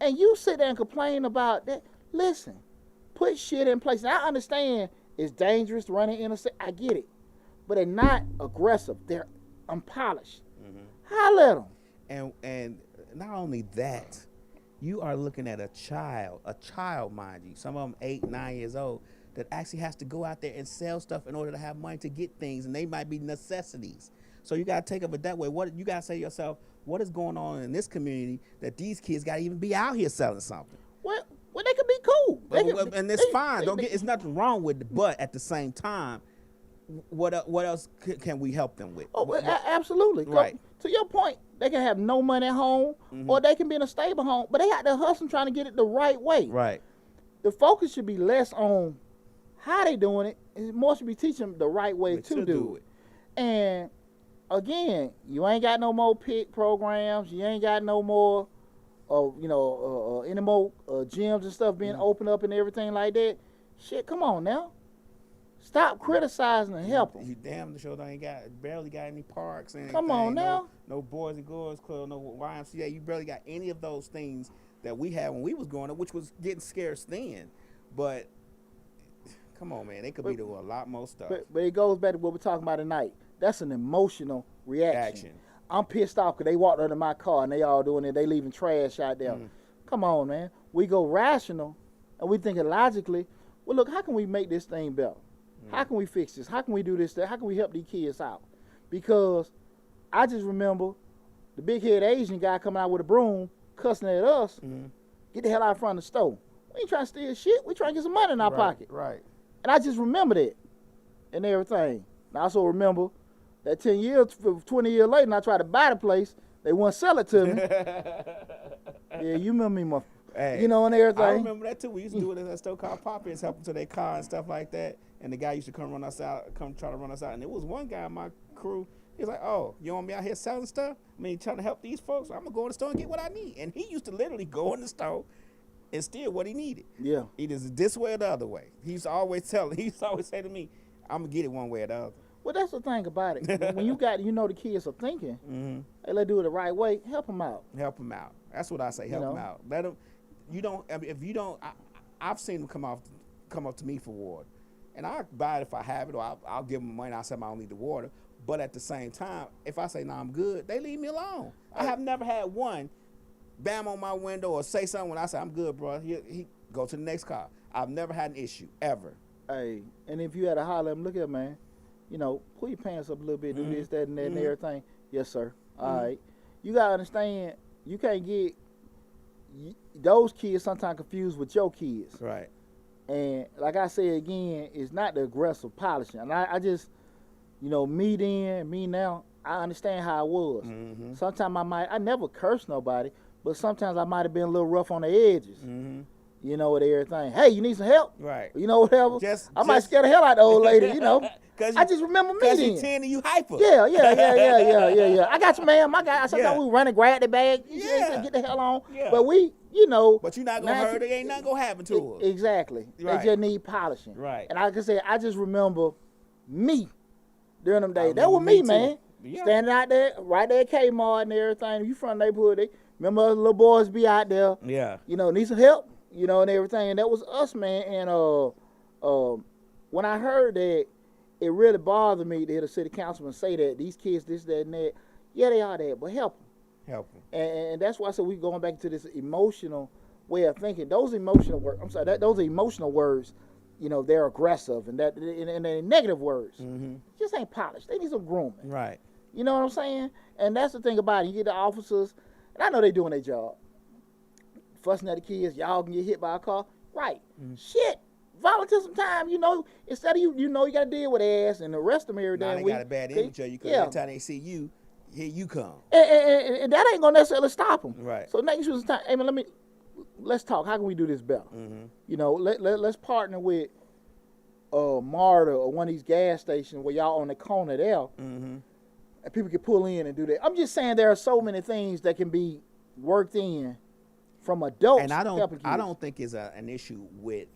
And you sit there and complain about that. Listen, put shit in place. And I understand it's dangerous running interstate. I get it. But they're not aggressive. They're unpolished. Holler at them. And not only that, you are looking at a child, mind you, some of them 8, 9 years old, that actually has to go out there and sell stuff in order to have money to get things, and they might be necessities. So you got to take of it that way. What you got to say to yourself, what is going on in this community that these kids got to even be out here selling something? Well, they could be cool. And it's fine. It's nothing wrong with it, but at the same time, what else can we help them with? Absolutely. Right. To your point, they can have no money at home, or they can be in a stable home, but they out there hustling trying to get it the right way. Right. The focus should be less on how they doing it, and more should be teaching them the right way to do it. And again, you ain't got no more PIC programs. You ain't got no more, any more gyms and stuff being opened up and everything like that. Shit, come on now. Stop criticizing and help them. You damn the show barely got any parks and Come on now. No Boys and Girls Club, no YMCA. You barely got any of those things that we had when we was growing up, which was getting scarce then. But come on, man, they could be doing a lot more stuff. But it goes back to what we're talking about tonight. That's an emotional reaction. I'm pissed off because they walked under my car and they all doing it. They leaving trash out there. Come on, man. We go rational and we thinking logically, well, look, how can we make this thing better? How can we fix this? How can we do this? How can we help these kids out? Because I just remember the big head Asian guy coming out with a broom, cussing at us. Get the hell out in front of the store. We ain't trying to steal shit. We trying to get some money in our pocket. Right. And I just remember that and everything. And I also remember that 10 years, 20 years later, and I tried to buy the place, they wouldn't sell it to me. Yeah, you remember me, Hey, and everything. I remember that too. We used to do it at a store called Poppins, help them to their car and stuff like that. And the guy used to come try to run us out. And there was one guy in my crew. He was like, "Oh, you want me out here selling stuff? I mean, trying to help these folks? I'm gonna go in the store and get what I need." And he used to literally go in the store and steal what he needed. Yeah. Either this way or the other way. He used to always say to me, "I'm gonna get it one way or the other." Well, that's the thing about it. When the kids are thinking, hey, let's do it the right way. Help them out. Help them out. That's what I say. Help them out. Let them. You don't. I mean, if you don't, I've seen them come up to me for water, and I'll buy it if I have it, or I'll give them money. I'll say I don't need the water. But at the same time, if I say no, I'm good, they leave me alone. I have never had one bam on my window or say something when I say I'm good, bro. He go to the next car. I've never had an issue ever. Hey, and if you had to holler at them, look at them, man. pull your pants up a little bit, do this, that, and that, and everything. Yes, sir. All right. You gotta understand, you can't get those kids sometimes confused with your kids. Right. And like I say again, it's not the aggressive polishing. And I just, me then, me now, I understand how I was. Sometimes I never curse nobody, but sometimes I might have been a little rough on the edges. With everything. Hey, you need some help? Right. Whatever. I might scare the hell out of the old lady, I just remember me then. Because you 10 and you hyper. Yeah. I got you, ma'am. Sometimes we run and grab the bag. Get the hell on. Yeah. But But you're not going to hurt her. Ain't nothing going to happen to her. Exactly. Right. They just need polishing. Right. And like I said, I just remember me during them days. I That was remember me, me man. Yeah. Standing out there, right there at Kmart and everything. You from the neighborhood. Remember the little boys be out there. Yeah. Need some help, and everything. And that was us, man. And when I heard that, it really bothered me to hear the city councilman say that these kids, this, that, and that. Yeah, they are that, but help them. Help them. And that's why I said we're going back to this emotional way of thinking. Those emotional words. Those are emotional words. They're aggressive and they're negative words. Just ain't polished. They need some grooming. Right. You know what I'm saying? And that's the thing about it. You get the officers, and I know they doing their job. Fussing at the kids, y'all can get hit by a car. Right. Shit. Volunteer some time, instead of you got to deal with ass and arrest them every Now damn they week. got a bad image of you because every time they see you, here you come. And that ain't going to necessarily stop them. Right. So next was time, hey man, let's talk. How can we do this better? Let's partner with MARTA or one of these gas stations where y'all on the corner there, and people can pull in and do that. I'm just saying there are so many things that can be worked in from adults. And I don't think it's an issue with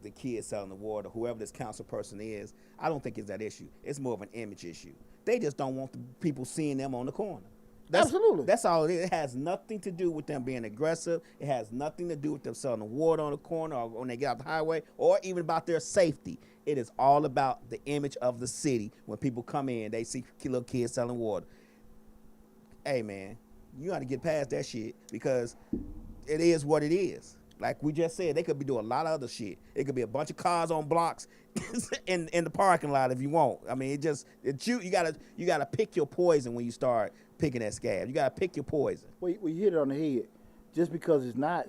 the kids selling the water, whoever this council person is. I don't think it's that issue. It's more of an image issue. They just don't want the people seeing them on the corner. Absolutely. That's all it is. It has nothing to do with them being aggressive. It has nothing to do with them selling the water on the corner or when they get out the highway or even about their safety. It is all about the image of the city. When people come in, they see little kids selling water. Hey, man, you got to get past that shit because it is what it is. Like we just said, they could be doing a lot of other shit. It could be a bunch of cars on blocks in the parking lot if you want. I mean, you gotta pick your poison when you start picking that scab. You gotta pick your poison. Well, you hit it on the head. Just because it's not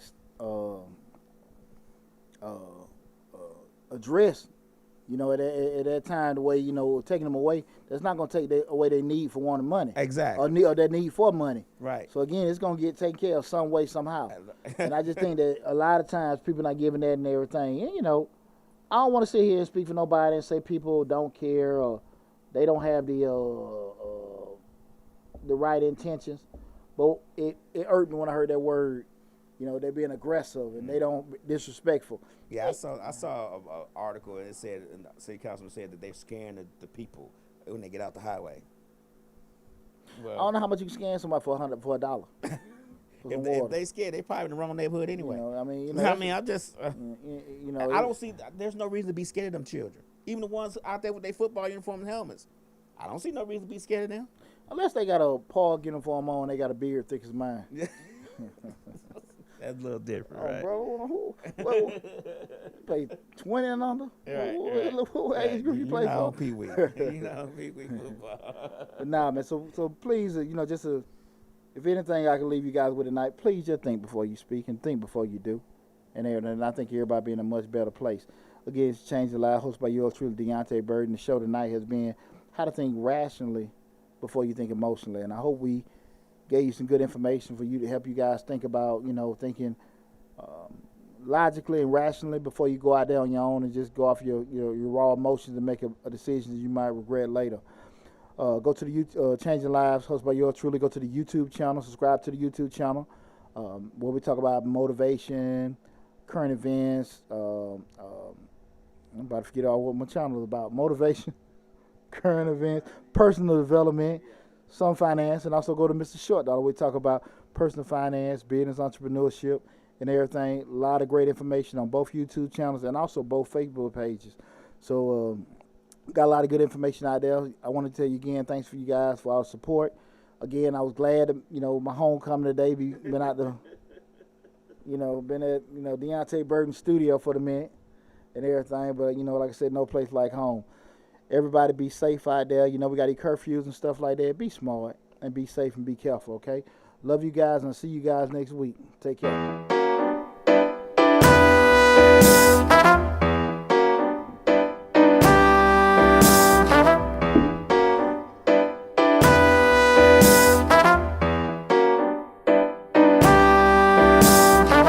addressed, at that time, the way taking them away, that's not gonna take away their need for wanting money. Exactly. Or their need for money. Right. So again, it's gonna get taken care of some way, somehow. And I just think that a lot of times people not giving that and everything. And I don't want to sit here and speak for nobody and say people don't care or they don't have the right intentions. But it irked me when I heard that word. They're being aggressive and they don't disrespectful. Yeah, I saw an article and it said, and the city councilman said that they're scaring the people when they get out the highway. Well, I don't know how much you can scan somebody for $100. If they scared, they probably in the wrong neighborhood anyway. I just, I don't see. There's no reason to be scared of them children. Even the ones out there with their football uniform and helmets. I don't see no reason to be scared of them. Unless they got a Paul uniform on, they got a beard thick as mine. That's a little different, right? Bro, you play 20 and under? What age group you play for? Pee-wee. Pee-wee football. But nah, man, so please, if anything I can leave you guys with tonight, please just think before you speak and think before you do. And I think everybody be in a much better place. Again, it's Change the Life, hosted by yours truly, Deonte Burden. The show tonight has been how to think rationally before you think emotionally. And I hope we gave you some good information for you to help you guys think about, thinking logically and rationally before you go out there on your own and just go off your raw emotions and make a decision that you might regret later. Go to the Changing Lives, hosted by yours truly. Go to the YouTube channel, subscribe to the YouTube channel, where we talk about motivation, current events. I'm about to forget all what my channel is about. Motivation, current events, personal development, some finance, and also go to Mr. Short, where we talk about personal finance, business, entrepreneurship, and everything. A lot of great information on both YouTube channels and also both Facebook pages. So got a lot of good information out there. I want to tell you again, thanks for you guys for our support. Again, I was glad that, my homecoming today, been out the, been at, Deonte Burden studio for the minute and everything. But, like I said, no place like home. Everybody be safe out there. You know, we got these curfews and stuff like that. Be smart and be safe and be careful, okay? Love you guys, and I'll see you guys next week. Take care.